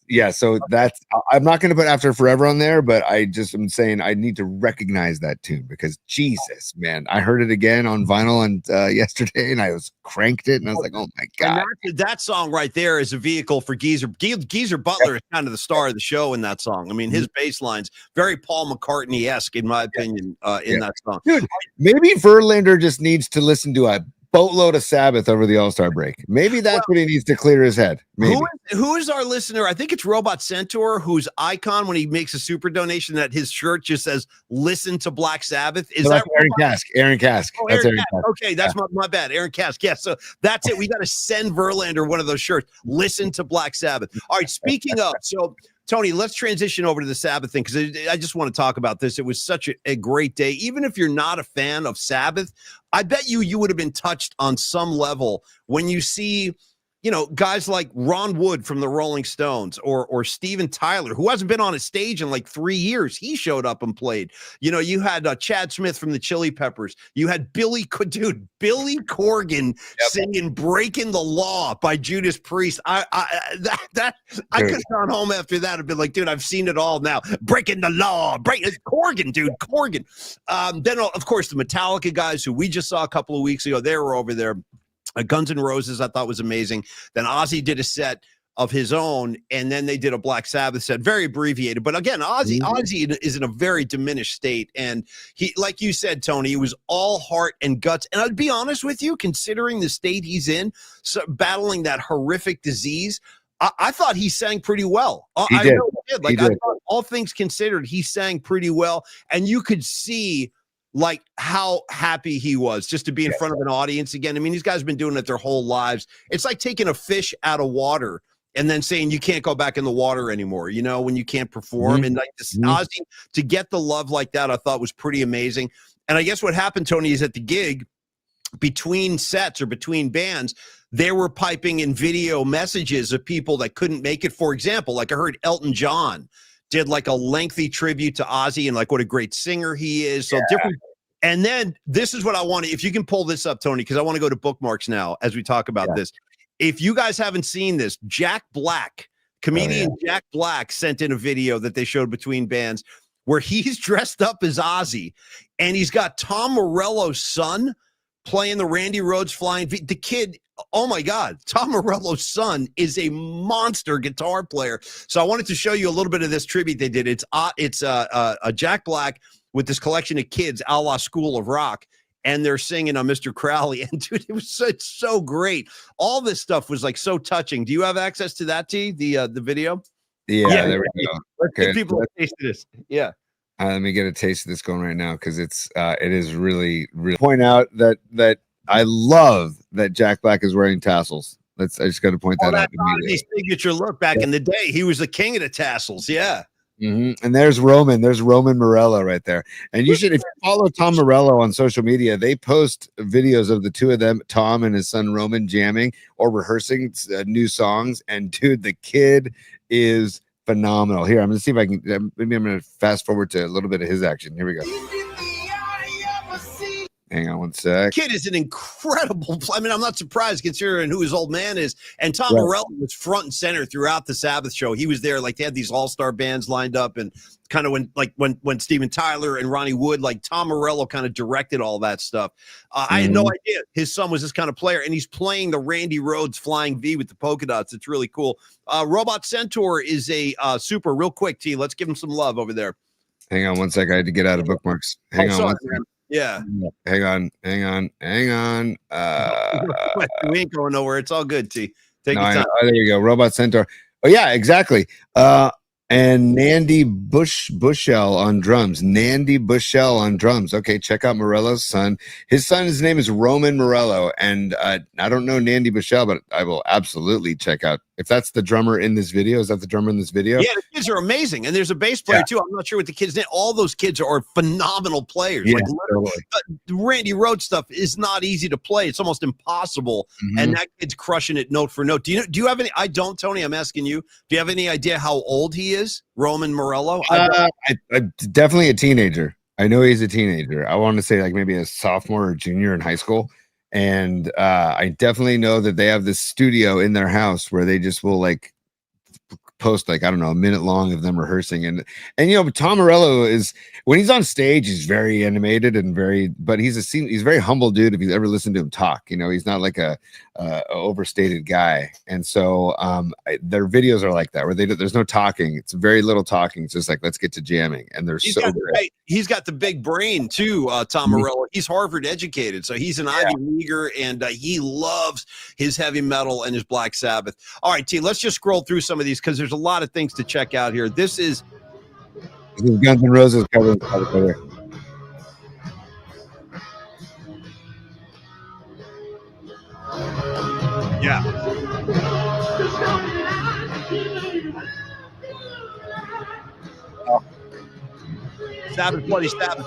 Yeah, so that's, I'm not going to put After Forever on there, but I'm saying I need to recognize that tune, because Jesus, man, I heard it again on vinyl and yesterday, and I was cranked it, and I was like, oh my God. And that song right there is a vehicle for Geezer. Geezer Butler is kind of the star of the show in that song. I mean, his bass line's very Paul McCartney-esque, in my opinion, in that song. Dude, maybe Verlander just needs to listen to a boatload of Sabbath over the All-Star break. Maybe that's what he needs to clear his head. Maybe. Who is our listener? I think it's Robot Centaur, whose icon when he makes a super donation, that his shirt just says "Listen to Black Sabbath." Is that Aaron Kask? Aaron Kask. Oh, that's Aaron Kask. Okay, that's my bad. Aaron Kask. Yeah, so that's it. We got to send Verlander one of those shirts. Listen to Black Sabbath. All right. Speaking of, so Tony, let's transition over to the Sabbath thing, because I just want to talk about this. It was such a great day. Even if you're not a fan of Sabbath, I bet you would have been touched on some level when you see, guys like Ron Wood from the Rolling Stones or Steven Tyler, who hasn't been on a stage in like 3 years. He showed up and played. You had Chad Smith from the Chili Peppers. You had Billy Corgan singing "Breaking the Law" by Judas Priest. I could have gone home after that and been like, dude, I've seen it all now. Breaking the law, Corgan, dude, Corgan. Then of course the Metallica guys who we just saw a couple of weeks ago, they were over there. Guns N' Roses, I thought was amazing. Then Ozzy did a set of his own, and then they did a Black Sabbath set, very abbreviated. But again, Ozzy is in a very diminished state, and he, like you said, Tony, he was all heart and guts. And I'd be honest with you, considering the state he's in, battling that horrific disease, I thought he sang pretty well. I really did. Like, I thought, all things considered, he sang pretty well, and you could see like how happy he was just to be in front of an audience again. I mean, these guys have been doing it their whole lives. It's like taking a fish out of water and then saying you can't go back in the water anymore, when you can't perform. And like this Ozzy, to get the love like that, I thought was pretty amazing. And I guess what happened, Tony, is at the gig, between sets or between bands, they were piping in video messages of people that couldn't make it. For example, like I heard Elton John did like a lengthy tribute to Ozzy and like what a great singer he is. So different. And then this is what I want to, if you can pull this up, Tony, because I want to go to bookmarks now as we talk about this. If you guys haven't seen this, Jack Black, comedian Jack Black sent in a video that they showed between bands where he's dressed up as Ozzy and he's got Tom Morello's son playing the Randy Rhoads Flying V. The kid, oh my God, Tom Morello's son is a monster guitar player. So I wanted to show you a little bit of this tribute they did. It's a Jack Black with this collection of kids a la School of Rock, and they're singing on Mr. Crowley. And dude, it's so great. All this stuff was like so touching. Do you have access to that, T, the video? Yeah, there we go. Let's get people a taste of this. Yeah. Let me get a taste of this going right now because it is really point out that I love that Jack Black is wearing tassels. I just got to point that out. His signature look back in the day. He was the king of the tassels. Yeah. And there's Roman Morello right there. And you should, if you follow Tom Morello on social media, they post videos of the two of them, Tom and his son Roman, jamming or rehearsing new songs. And dude, the kid is phenomenal. Here, I'm gonna see if I can. Maybe I'm gonna fast forward to a little bit of his action. Here we go. Hang on one sec. Kid is an incredible. I mean, I'm not surprised considering who his old man is. And Tom Morello was front and center throughout the Sabbath show. He was there, like they had these all-star bands lined up, and kind of when Steven Tyler and Ronnie Wood, like Tom Morello kind of directed all that stuff. I had no idea his son was this kind of player, and he's playing the Randy Rhoads Flying V with the polka dots. It's really cool. Robot Centaur is a super real quick, T. Let's give him some love over there. Hang on one sec. I had to get out of bookmarks. Hang on one second. Yeah. Hang on. We ain't going nowhere. It's all good, T. Take your time. There you go. Robot Centaur. Oh, yeah, exactly. And Nandy Bushell on drums. Okay, check out Morello's son. His name is Roman Morello. And I don't know Nandy Bushell, but I will absolutely check out. If that's the drummer in this video, is that the drummer in this video? Yeah, the kids are amazing. And there's a bass player too. I'm not sure what the kids name. All those kids are phenomenal players. Yeah, like literally. Randy Rhoads stuff is not easy to play. It's almost impossible. And that kid's crushing it note for note. Do you have any? I don't, Tony. I'm asking you. Do you have any idea how old he is, Roman Morello? I definitely a teenager. I know he's a teenager. I want to say like maybe a sophomore or junior in high school. And I definitely know that they have this studio in their house where they just will like post like, I don't know, a minute long of them rehearsing. And Tom Morello is, when he's on stage, he's very animated and but he's very humble dude. If you've ever listened to him talk, he's not like a overstated guy. And so their videos are like that, where there's no talking. It's very little talking. It's just like, let's get to jamming. And they're so great. He's got the big brain too, Tom Morello. He's Harvard educated. So he's an Ivy Leaguer, and he loves his heavy metal and his Black Sabbath. All right, T, let's just scroll through some of these because there's a lot of things to check out here. This is Guns N' Roses cover. Yeah. Sabbath, Bloody Sabbath.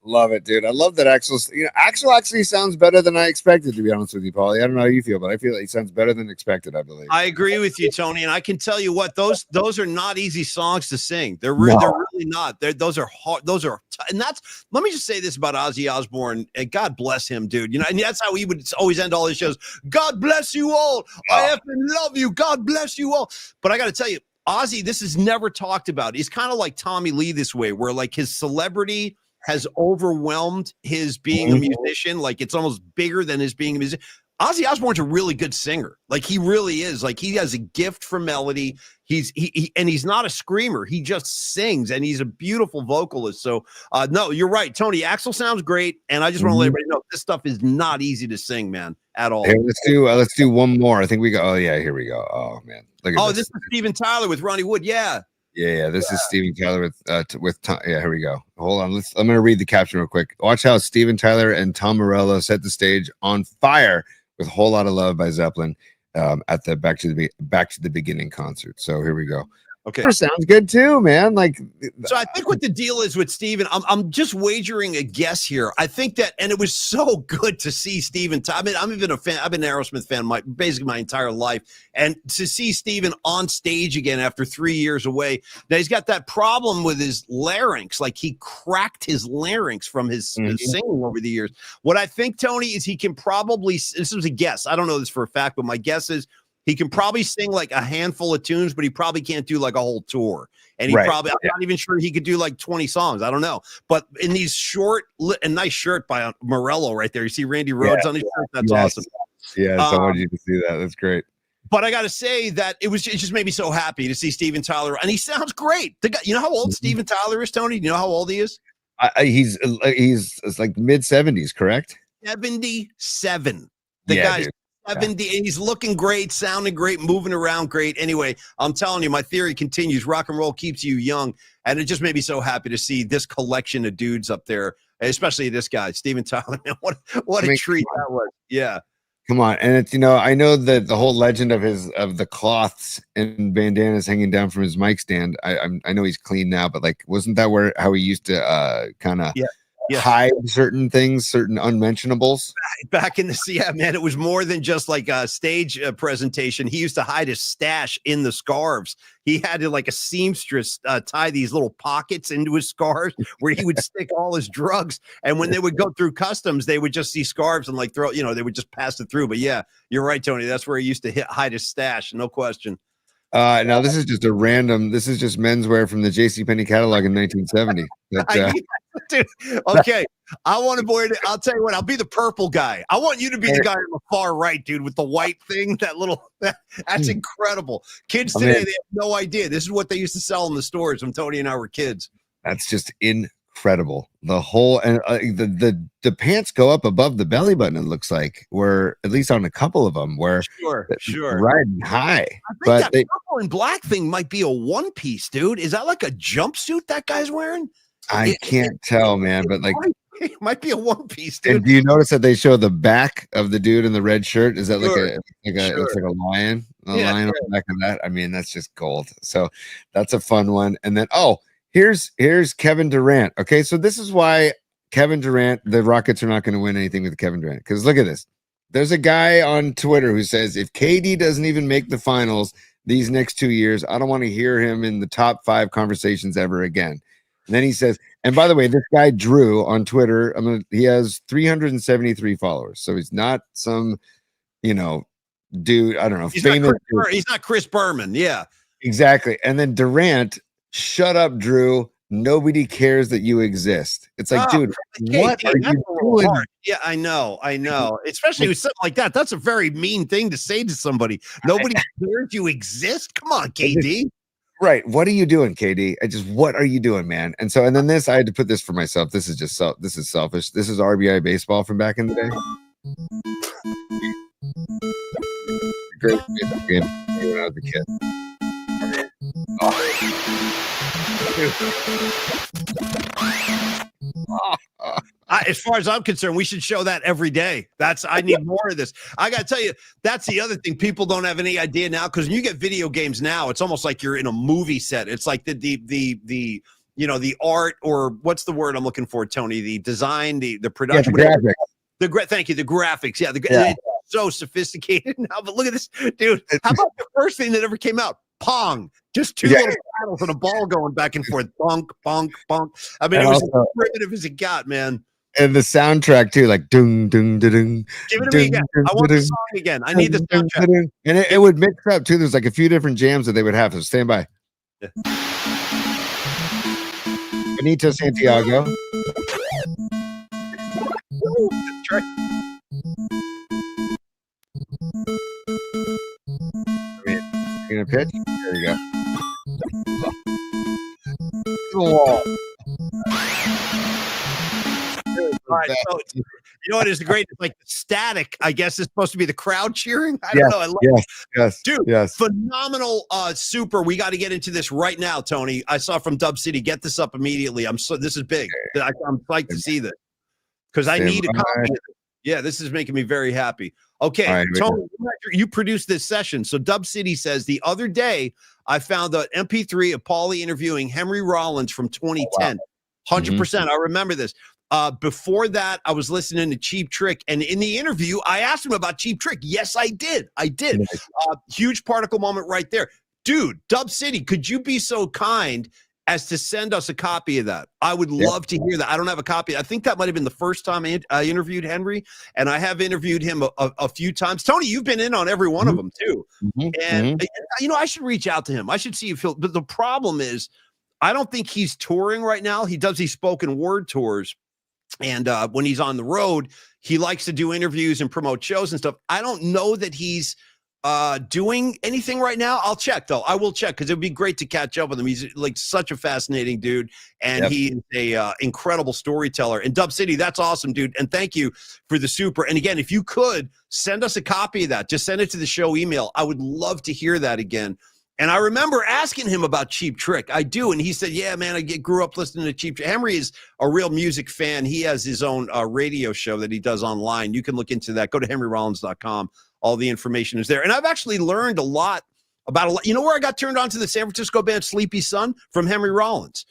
Love it, dude. I love that Axel's. Axel actually sounds better than I expected, to be honest with you, Paulie. I don't know how you feel, but I feel like he sounds better than expected. I believe. I agree with you, Tony, and I can tell you what those are not easy songs to sing. They're No. they're really not. Those are hard. And that's. Let me just say this about Ozzy Osbourne, and God bless him, dude. And that's how he would always end all his shows. God bless you all. I effing love you. God bless you all. But I got to tell you, Ozzy, this is never talked about. He's kind of like Tommy Lee this way, where like his celebrity has overwhelmed his being a musician. Like it's almost bigger than his being a musician. Ozzy Osbourne's a really good singer. Like he really is. Like he has a gift for melody. He's not a screamer. He just sings, and he's a beautiful vocalist. So no, you're right, Tony. Axl sounds great, and I just want to let everybody know this stuff is not easy to sing, man, at all. Hey, let's do one more. I think we go. Oh yeah, here we go. Oh man, look at this is Steven Tyler with Ronnie Wood. Yeah. Yeah, this is Steven Tyler with Tom. Yeah, here we go. Hold on, I'm gonna read the caption real quick. Watch how Steven Tyler and Tom Morello set the stage on fire with a Whole Lot of Love by Zeppelin at the Back to the Beginning concert. So here we go. Okay, sounds good too, man. Like, so I think what the deal is with Steven, I'm just wagering a guess here. I think that, and it was so good to see Steven. I mean, I'm even a fan. I've been an Aerosmith fan basically my entire life, and to see Steven on stage again after 3 years away. Now he's got that problem with his larynx, like he cracked his larynx from his singing over the years. What I think, Tony, is he can probably. This was a guess. I don't know this for a fact, but my guess is he can probably sing like a handful of tunes, but he probably can't do like a whole tour. And I'm not even sure he could do like 20 songs. I don't know. But in these short, a nice shirt by Morello right there. You see Randy Rhoads on his shirt. That's awesome. Yeah, I wanted you to see that. That's great. But I got to say that it just made me so happy to see Steven Tyler. And he sounds great. The guy, you know how old Steven Tyler is, Tony? Do you know how old he is? He's like mid-70s, correct? 77. The guy's 70, and he's looking great, sounding great, moving around great. Anyway, I'm telling you, my theory continues. Rock and roll keeps you young, and it just made me so happy to see this collection of dudes up there, especially this guy, Steven Tyler. Man, what a treat that was. Yeah. Come on. And it's, I know that the whole legend of the cloths and bandanas hanging down from his mic stand. I know he's clean now, but like, wasn't that how he used to kind of hide certain things, certain unmentionables? Back in the man, it was more than just like a stage presentation. He used to hide his stash in the scarves. He had to, like a seamstress, tie these little pockets into his scarves where he would stick all his drugs. And when they would go through customs, they would just see scarves and like throw, they would just pass it through. But yeah, you're right, Tony. That's where he used to hide his stash. No question. Now this is just menswear from the JCPenney catalog in 1970. Dude, okay. I'll tell you what, I'll be the purple guy. I want you to be the guy on the far right, dude, with the white thing, that's incredible. Kids today, they have no idea. This is what they used to sell in the stores when Tony and I were kids. That's just incredible. The whole, and the pants go up above the belly button, it looks like, where at least on a couple of them, where sure riding high. I think that purple and black thing might be a one piece, dude. Is that like a jumpsuit that guy's wearing? I can't tell, man, but like it might be a one piece, dude. And do you notice that they show the back of the dude in the red shirt? Is that like it looks like a lion? Lion on the back of that. I mean, that's just gold. So that's a fun one. And then here's Kevin Durant. Okay, so this is why Kevin Durant, the Rockets are not going to win anything with Kevin Durant. Because look at this. There's a guy on Twitter who says if KD doesn't even make the finals these next 2 years, I don't want to hear him in the top 5 conversations ever again. And then he says, and by the way, this guy Drew on Twitter, he has 373 followers. So he's not some, dude, I don't know. He's not Chris Berman. Yeah, exactly. And then Durant, shut up, Drew. Nobody cares that you exist. It's like, dude, what are you doing? Hard. Yeah, I know. Especially with something like that. That's a very mean thing to say to somebody. Nobody cares you exist. Come on, KD. Right. What are you doing, KD? What are you doing, man? And then this, I had to put this for myself. This is this is selfish. This is RBI baseball from back in the day. Great game when I was a kid. As far as I'm concerned, we should show that every day. I need more of this. I got to tell you, that's the other thing. People don't have any idea now, because when you get video games now, it's almost like you're in a movie set. It's like the art, or what's the word I'm looking for, Tony? The design, the production. Yeah, the graphics. Thank you. The graphics. Yeah. It's so sophisticated now, but look at this, dude. How about the first thing that ever came out? Pong. Just two little paddles and a ball going back and forth. Bonk, bonk, bonk. I mean, it was as primitive as it got, man. And the soundtrack too, like dung dung dung dung. Give it to me again. I want the song again. I need the soundtrack. And it would mix up too. There's like a few different jams that they would have. So stand by. Yeah. Benito Santiago. That's right. You're gonna pitch? There you go. The wall. All right, so you know what is great? It's like static, I guess, is supposed to be the crowd cheering. I don't know. I love yes, dude. Yes. Phenomenal, super. We got to get into this right now, Tony. I saw from Dub City. Get this up immediately. This is big. I'm psyched to see this because I need a copy of it. Yeah, this is making me very happy. Okay, right, Tony, you produced this session. So Dub City says, the other day I found the MP3 of Paulie interviewing Henry Rollins from 2010. 100%. I remember this. Before that, I was listening to Cheap Trick, and in the interview, I asked him about Cheap Trick. Yes, I did. Huge particle moment right there. Dude, Dub City, could you be so kind as to send us a copy of that? I would love to hear that. I don't have a copy. I think that might have been the first time I interviewed Henry, and I have interviewed him a few times. Tony, you've been in on every one of them too. And I should reach out to him. I should see if but the problem is, I don't think he's touring right now. He does these spoken word tours, and when he's on the road, he likes to do interviews and promote shows and stuff. I don't know that he's doing anything right now. I'll check though. I will check, because it would be great to catch up with him. He's like such a fascinating dude, and he is a incredible storyteller. And Dub City, that's awesome, dude. And thank you for the super. And again, if you could send us a copy of that, just send it to the show email. I would love to hear that again. And I remember asking him about Cheap Trick. I do. And he said, yeah, man, I grew up listening to Cheap Trick. Henry is a real music fan. He has his own radio show that he does online. You can look into that. Go to henryrollins.com. All the information is there. And I've actually learned a lot about a lot. You know where I got turned on to the San Francisco band Sleepy Sun? From Henry Rollins.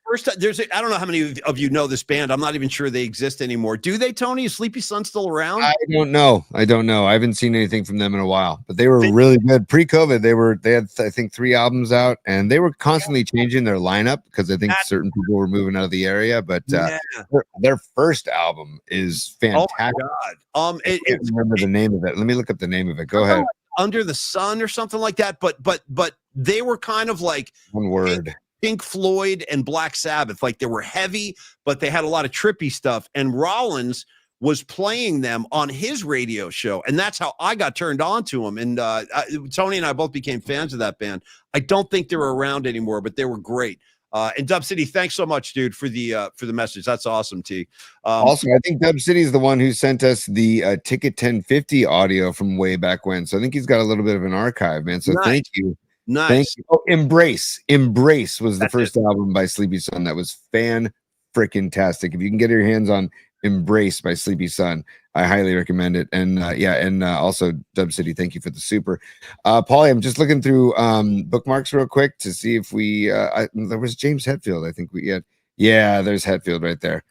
First, I don't know how many of you know this band. I'm not even sure they exist anymore. Do they, Tony? Is Sleepy Sun still around? I don't know. I haven't seen anything from them in a while, but they were really good pre-COVID. They had, I think, 3 albums out, and they were constantly changing their lineup because I think certain people were moving out of the area. But their first album is fantastic. Oh my God. I can't remember the name of it. Let me look up the name of it. Go ahead. Under the Sun or something like that. But they were kind of like one word. Pink Floyd and Black Sabbath. Like, they were heavy, but they had a lot of trippy stuff. And Rollins was playing them on his radio show, and that's how I got turned on to him. And Tony and I both became fans of that band. I don't think they're around anymore, but they were great. And Dub City, thanks so much, dude, for the message. That's awesome, T. Also, I think Dub City is the one who sent us the Ticket 1050 audio from way back when. So I think he's got a little bit of an archive, man. So thank you. Nice. Thank you. Oh, Embrace was the first album by Sleepy Sun that was fan-freaking-tastic. If you can get your hands on Embrace by Sleepy Sun, I highly recommend it. And also Dub City, thank you for the super. Paulie, I'm just looking through bookmarks real quick to see if we there was James Hetfield. I think we had. Yeah, there's Hetfield right there.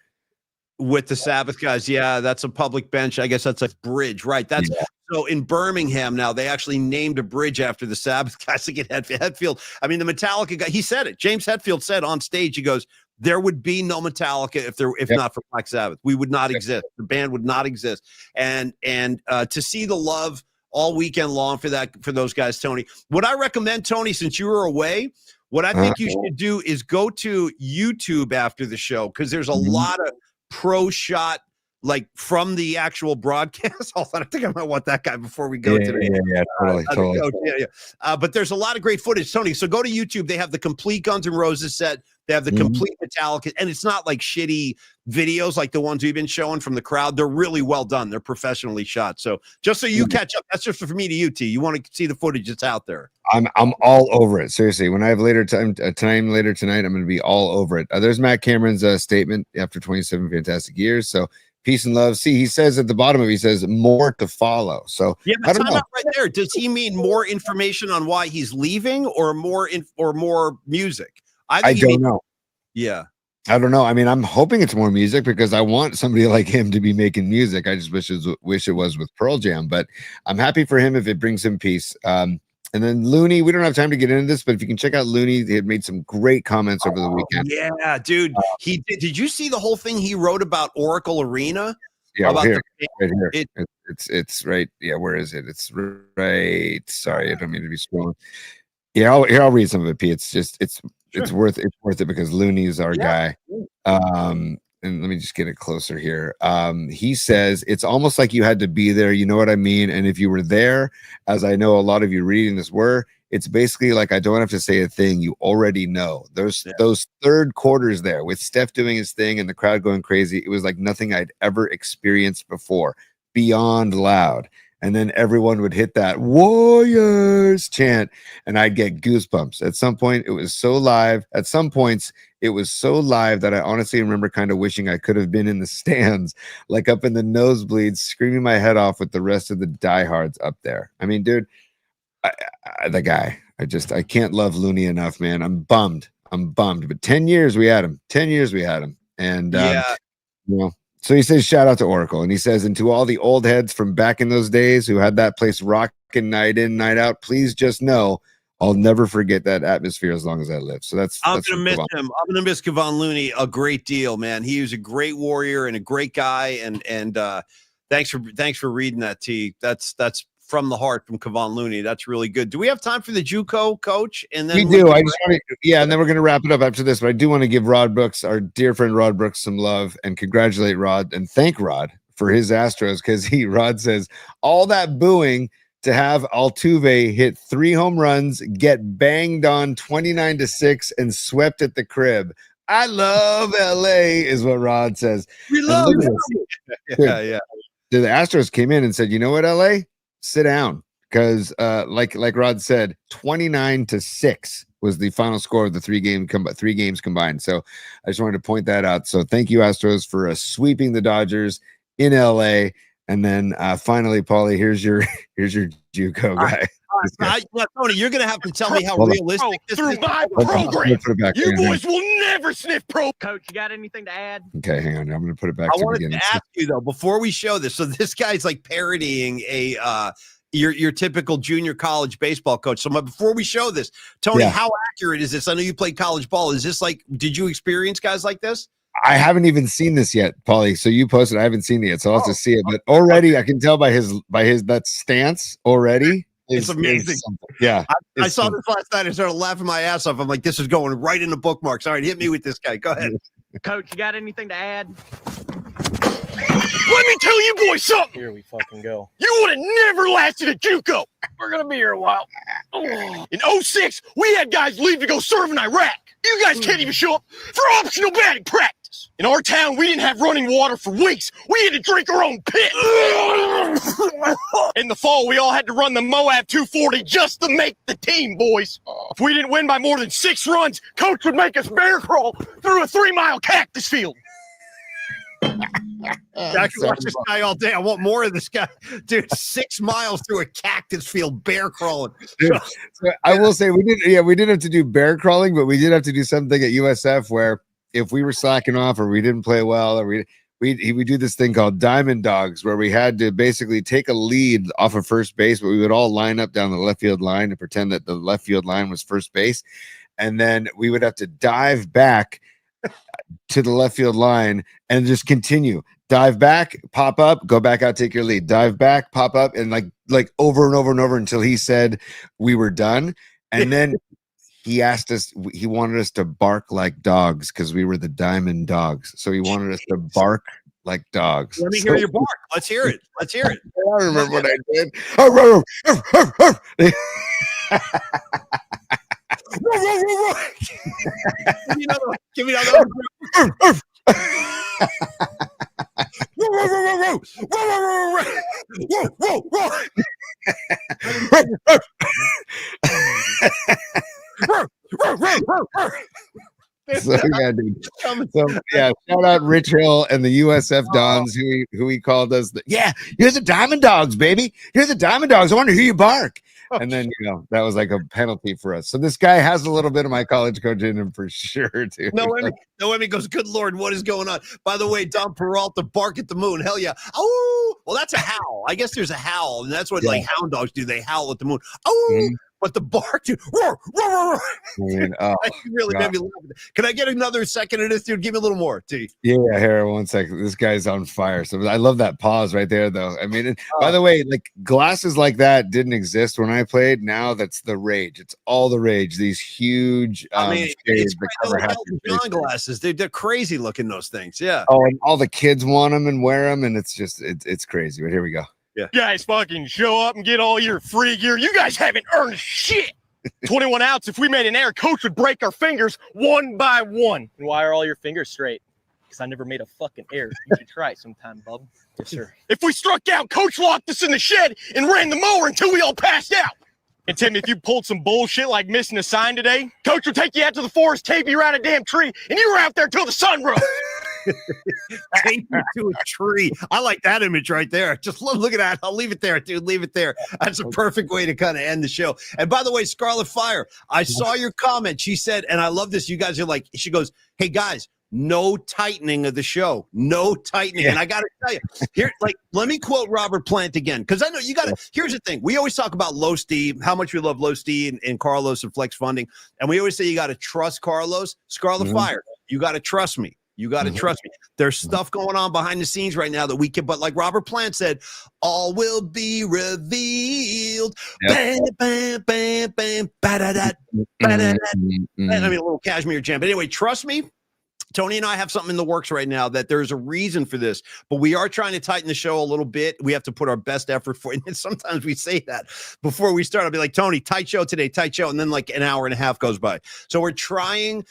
With the Sabbath guys. Yeah, that's a public bench. I guess that's a bridge, right? That's so in Birmingham now, they actually named a bridge after the Sabbath guys to get Hetfield. I mean, the Metallica guy, he said it. James Hetfield said on stage, he goes, there would be no Metallica if not for Black Sabbath. We would not exist. The band would not exist. And to see the love all weekend long for those guys, Tony. What I recommend, Tony, since you were away, what I think you should do is go to YouTube after the show, because there's a lot of pro shot, like, from the actual broadcast. Hold on, I think I might want that guy before we go today. Totally. But there's a lot of great footage, Tony. So go to YouTube. They have the complete Guns N' Roses set. They have the complete Metallica, and it's not like shitty videos like the ones we've been showing from the crowd. They're really well done. They're professionally shot. So just so you catch up, that's just for me to you, T. You want to see the footage that's out there. I'm all over it. Seriously, when I have later tonight, I'm going to be all over it. There's Matt Cameron's statement after 27 fantastic years. So peace and love. See, he says at the bottom of it, he says more to follow. So yeah, but time out right there. Does he mean more information on why he's leaving, or more music? I don't know. Yeah. I don't know. I mean, I'm hoping it's more music because I want somebody like him to be making music. I just wish it was with Pearl Jam, but I'm happy for him if it brings him peace. And then Looney, we don't have time to get into this, but if you can check out Looney, he had made some great comments over the weekend. Yeah, dude. He did. Did you see the whole thing he wrote about Oracle Arena? Yeah, right here. It's right. Yeah, where is it? It's right. Sorry, I don't mean to be scrolling. Yeah, I'll read some of it, P. It's worth it because Looney's our guy. And let me just get it closer here. He says it's almost like you had to be there. You know what I mean? And if you were there, as I know a lot of you reading this were, it's basically like I don't have to say a thing. You already know. Those third quarters there with Steph doing his thing and the crowd going crazy. It was like nothing I'd ever experienced before. Beyond loud. And then everyone would hit that Warriors chant, and I'd get goosebumps. At some point, it was so live. At some points, it was so live that I honestly remember kind of wishing I could have been in the stands, like up in the nosebleeds, screaming my head off with the rest of the diehards up there. I mean, dude, the guy, I can't love Looney enough, man. I'm bummed. But 10 years we had him. And, you know, so he says, shout out to Oracle. And he says, and to all the old heads from back in those days who had that place rocking night in, night out, please just know I'll never forget that atmosphere as long as I live. So I'm going to miss him. I'm going to miss Kevon Looney a great deal, man. He was a great warrior and a great guy. And thanks for reading that, T. That's from the heart from Kevon Looney. That's really good. Do we have time for the JUCO coach? And then we do. And then we're going to wrap it up after this. But I do want to give Rod Brooks, our dear friend Rod Brooks, some love and congratulate Rod and thank Rod for his Astros because Rod says all that booing to have Altuve hit 3 home runs, get banged on 29-6, and swept at the crib. I love LA, is what Rod says. We love it. The Astros came in and said, you know what, LA? Sit down. Because like Rod said, 29-6 was the final score of the 3 games combined. So I just wanted to point that out. So thank you, Astros, for sweeping the Dodgers in LA. And then finally, Paulie, here's your JUCO guy. Tony, you're going to have to tell me how realistic this is. My program. You boys will never sniff pro. Coach, you got anything to add? Okay, hang on. I'm going to put it back. I wanted to ask you though before we show this. So this guy's like parodying your typical junior college baseball coach. So before we show this, Tony, how accurate is this? I know you played college ball. Is this like? Did you experience guys like this? I haven't even seen this yet, Paulie. So you posted. I haven't seen it yet, so I'll have to see it. But already, I can tell by his that stance already. It's amazing. I saw this last night and started laughing my ass off. I'm like, this is going right into bookmarks. All right, hit me with this guy. Go ahead. Coach, you got anything to add? Let me tell you boys something. Here we fucking go. You would have never lasted at JUCO. We're going to be here a while. In 06, we had guys leave to go serve in Iraq. You guys can't even show up for optional batting practice. In our town, we didn't have running water for weeks. We had to drink our own piss. In the fall, we all had to run the Moab 240 just to make the team, boys. If we didn't win by more than 6 runs, Coach would make us bear crawl through a 3-mile cactus field. I can watch this guy all day. I want more of this guy, dude. 6 miles through a cactus field, bear crawling. Dude, so I will say we didn't have to do bear crawling, but we did have to do something at USF where if we were slacking off or we didn't play well or we do this thing called Diamond Dogs where we had to basically take a lead off of first base, but we would all line up down the left field line and pretend that the left field line was first base, and then we would have to dive back to the left field line and just continue. Dive back, pop up, go back out, take your lead. Dive back, pop up, and like over and over and over until he said we were done. And then he wanted us to bark like dogs because we were the Diamond Dogs. So he wanted us to bark like dogs. Let me hear your bark. Let's hear it. I remember what I did. Give me another one. Give me another one. So yeah, dude. So yeah, shout out Rich Hill and the USF Dons who he called us. You're the Diamond Dogs, baby. You're the Diamond Dogs. I wonder who you bark. And then that was like a penalty for us. So this guy has a little bit of my college coach in him for sure, dude. Noemi goes, good Lord, what is going on? By the way, Don Peralta, bark at the moon. Hell yeah. Oh, well, that's a howl. I guess there's a howl, and that's what like hound dogs do. They howl at the moon. Oh, but the bark, dude. Roar, roar, roar. Really made me laugh. Can I get another second of this, dude? Give me a little more, T. Yeah, here, 1 second. This guy's on fire. So I love that pause right there, though. I mean, by the way, like glasses like that didn't exist when I played. Now that's the rage. It's all the rage. These huge it's John glasses. They're crazy looking, those things. Yeah. Oh, and all the kids want them and wear them, and it's just it's crazy. But here we go. Yeah. You guys fucking show up and get all your free gear. You guys haven't earned shit. 21 outs. If we made an error, coach would break our fingers one by one. And why are all your fingers straight? Because I never made a fucking error. You should try it sometime, bub. Yes, sir. If we struck out, coach locked us in the shed and ran the mower until we all passed out. And Tim, if you pulled some bullshit like missing a sign today, coach would take you out to the forest, tape you around a damn tree, and you were out there till the sun rose. Take me to a tree. I like that image right there. Just look at that. I'll leave it there, dude. Leave it there. That's a perfect way to kind of end the show. And by the way, Scarlet Fire, I saw your comment. She said, and I love this. You guys are like, she goes, hey guys, no tightening of the show. No tightening. Yeah. And I got to tell you, here, like, let me quote Robert Plant again, because I know you got to. Here's the thing. We always talk about Low Steve, how much we love Low Steve and Carlos and Flex Funding. And we always say you got to trust Carlos. Scarlet Fire, you got to trust me. You got to trust me. There's stuff going on behind the scenes right now that we can, but like Robert Plant said, all will be revealed. Bam, bam, bam, bam, ba-da-da, ba-da-da. I mean, a little cashmere jam. But anyway, trust me. Tony and I have something in the works right now that there's a reason for this, but we are trying to tighten the show a little bit. We have to put our best effort for it. And sometimes we say that before we start. I'll be like, Tony, tight show today, tight show. And then like an hour and a half goes by. So we're trying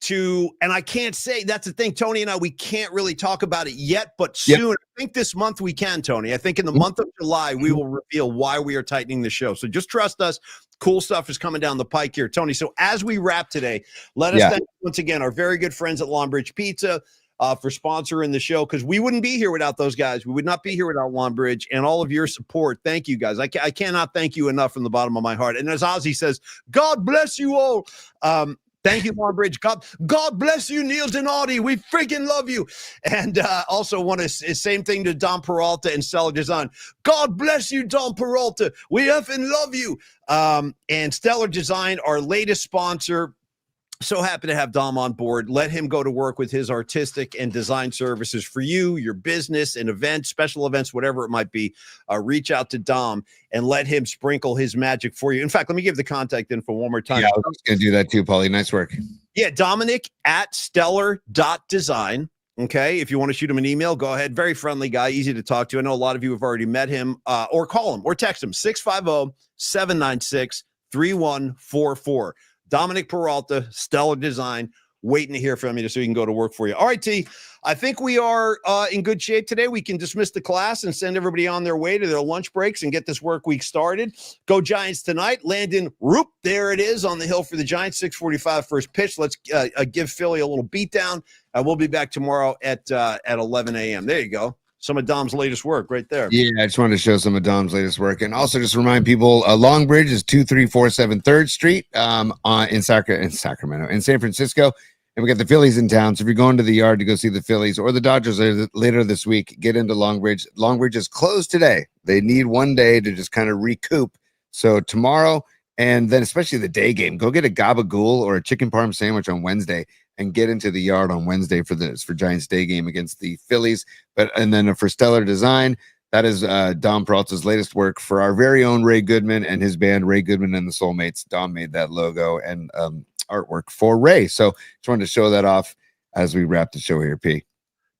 to, and I can't say, that's the thing, Tony and I, we can't really talk about it yet, but soon, I think this month we can, Tony. I think in the month of July, we will reveal why we are tightening the show. So just trust us. Cool stuff is coming down the pike here, Tony. So as we wrap today, let us thank once again our very good friends at Longbridge Pizza for sponsoring the show, because we wouldn't be here without those guys. We would not be here without Longbridge and all of your support. Thank you, guys. I cannot thank you enough from the bottom of my heart. And as Ozzy says, God bless you all. Thank you, Longbridge. God bless you, Neil Donati. We freaking love you. And also want to say same thing to Don Peralta and Stellar Design. God bless you, Don Peralta. We effing love you. And Stellar Design, our latest sponsor. So happy to have Dom on board. Let him go to work with his artistic and design services for you, your business, and events, special events, whatever it might be. Reach out to Dom and let him sprinkle his magic for you. In fact, let me give the contact info one more time. Yeah, I was going to do that too, Paulie. Nice work. Yeah, Dominic at stellar.design. Okay, if you want to shoot him an email, go ahead. Very friendly guy, easy to talk to. I know a lot of you have already met him, or call him or text him, 650-796-3144. Dominic Peralta, Stellar Design, waiting to hear from you so he can go to work for you. All right, T, I think we are in good shape today. We can dismiss the class and send everybody on their way to their lunch breaks and get this work week started. Go Giants tonight. Landon Roop, there it is on the hill for the Giants, 6:45 first pitch. Let's give Philly a little beatdown. We'll be back tomorrow at 11 a.m. There you go. Some of Dom's latest work right there. Yeah, I just wanted to show some of Dom's latest work. And also just remind people, Longbridge is 2347 3rd Street in Sacramento, in San Francisco. And we got the Phillies in town. So if you're going to the yard to go see the Phillies or the Dodgers later this week, get into Longbridge. Longbridge is closed today. They need one day to just kind of recoup. So tomorrow, and then especially the day game, go get a gabagool or a chicken parm sandwich on Wednesday and get into the yard on Wednesday for Giants day game against the Phillies. And then for Stellar Design, that is Dom Peralta's latest work for our very own Ray Goodman and his band, Ray Goodman and the Soulmates. Dom made that logo and artwork for Ray. So just wanted to show that off as we wrap the show here, P.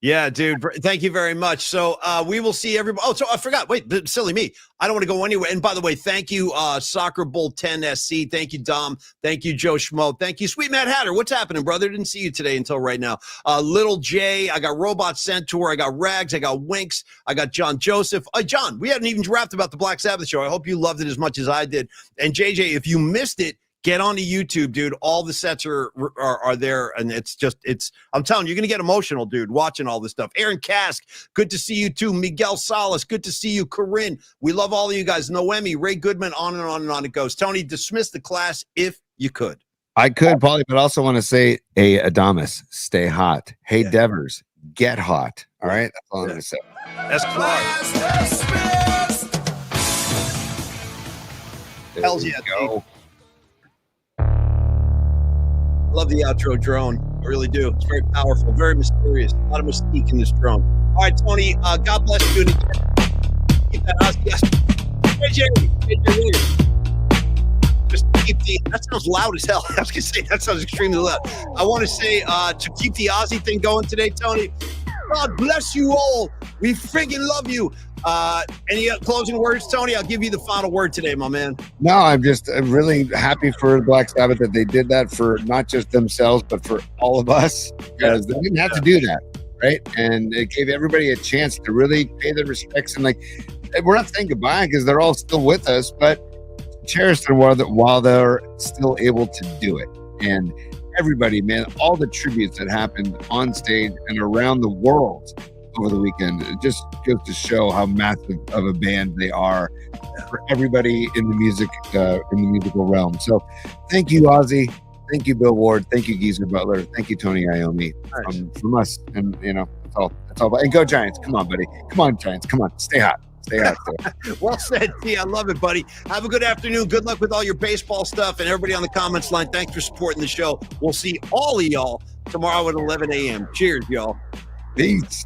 Yeah, dude. Thank you very much. So we will see everybody. Oh, so I forgot. Wait, silly me. I don't want to go anywhere. And by the way, thank you, Soccer Bowl 10 SC. Thank you, Dom. Thank you, Joe Schmo. Thank you, Sweet Mad Hatter. What's happening, brother? Didn't see you today until right now. Little J. I got Robot Centaur. I got Rags. I got Winks. I got John Joseph. John, we haven't even rapped about the Black Sabbath show. I hope you loved it as much as I did. And JJ, if you missed it, get onto YouTube, dude. All the sets are there, and I'm telling you, you're gonna get emotional, dude, watching all this stuff. Aaron Kask, good to see you too. Miguel Salas, good to see you. Corinne, we love all of you guys. Noemi, Ray Goodman, on and on and on it goes. Tony, dismiss the class if you could. I could, Paulie, but I also want to say, hey, Adamas, stay hot. Hey, Devers, get hot. All right, that's all I'm gonna say. That's Clark. Hells yeah, go. I love the outro drone. I really do. It's very powerful, very mysterious. A lot of mystique in this drone. All right, Tony, God bless you. Keep just keep that sounds loud as hell. I was going to say, that sounds extremely loud. I want to say, to keep the Aussie thing going today, Tony, God bless you all. We friggin' love you. Any closing words, Tony? I'll give you the final word today, my man. No, I'm really happy for Black Sabbath that they did that for not just themselves, but for all of us, because they didn't have to do that, right? And it gave everybody a chance to really pay their respects. And like, we're not saying goodbye because they're all still with us, but cherish them while they're still able to do it. And everybody, man, all the tributes that happened on stage and around the world over the weekend, it just goes to show how massive of a band they are for everybody in the musical realm. So thank you, Ozzy. Thank you, Bill Ward. Thank you, Geezer Butler. Thank you, Tony Iommi. From us. And that's all. And go Giants. Come on, buddy. Come on, Giants. Come on. Stay hot. Stay out there. Well said, T. I love it, buddy. Have a good afternoon. Good luck with all your baseball stuff. And everybody on the comments line, thanks for supporting the show. We'll see all of y'all tomorrow at 11 a.m. Cheers, y'all. Peace.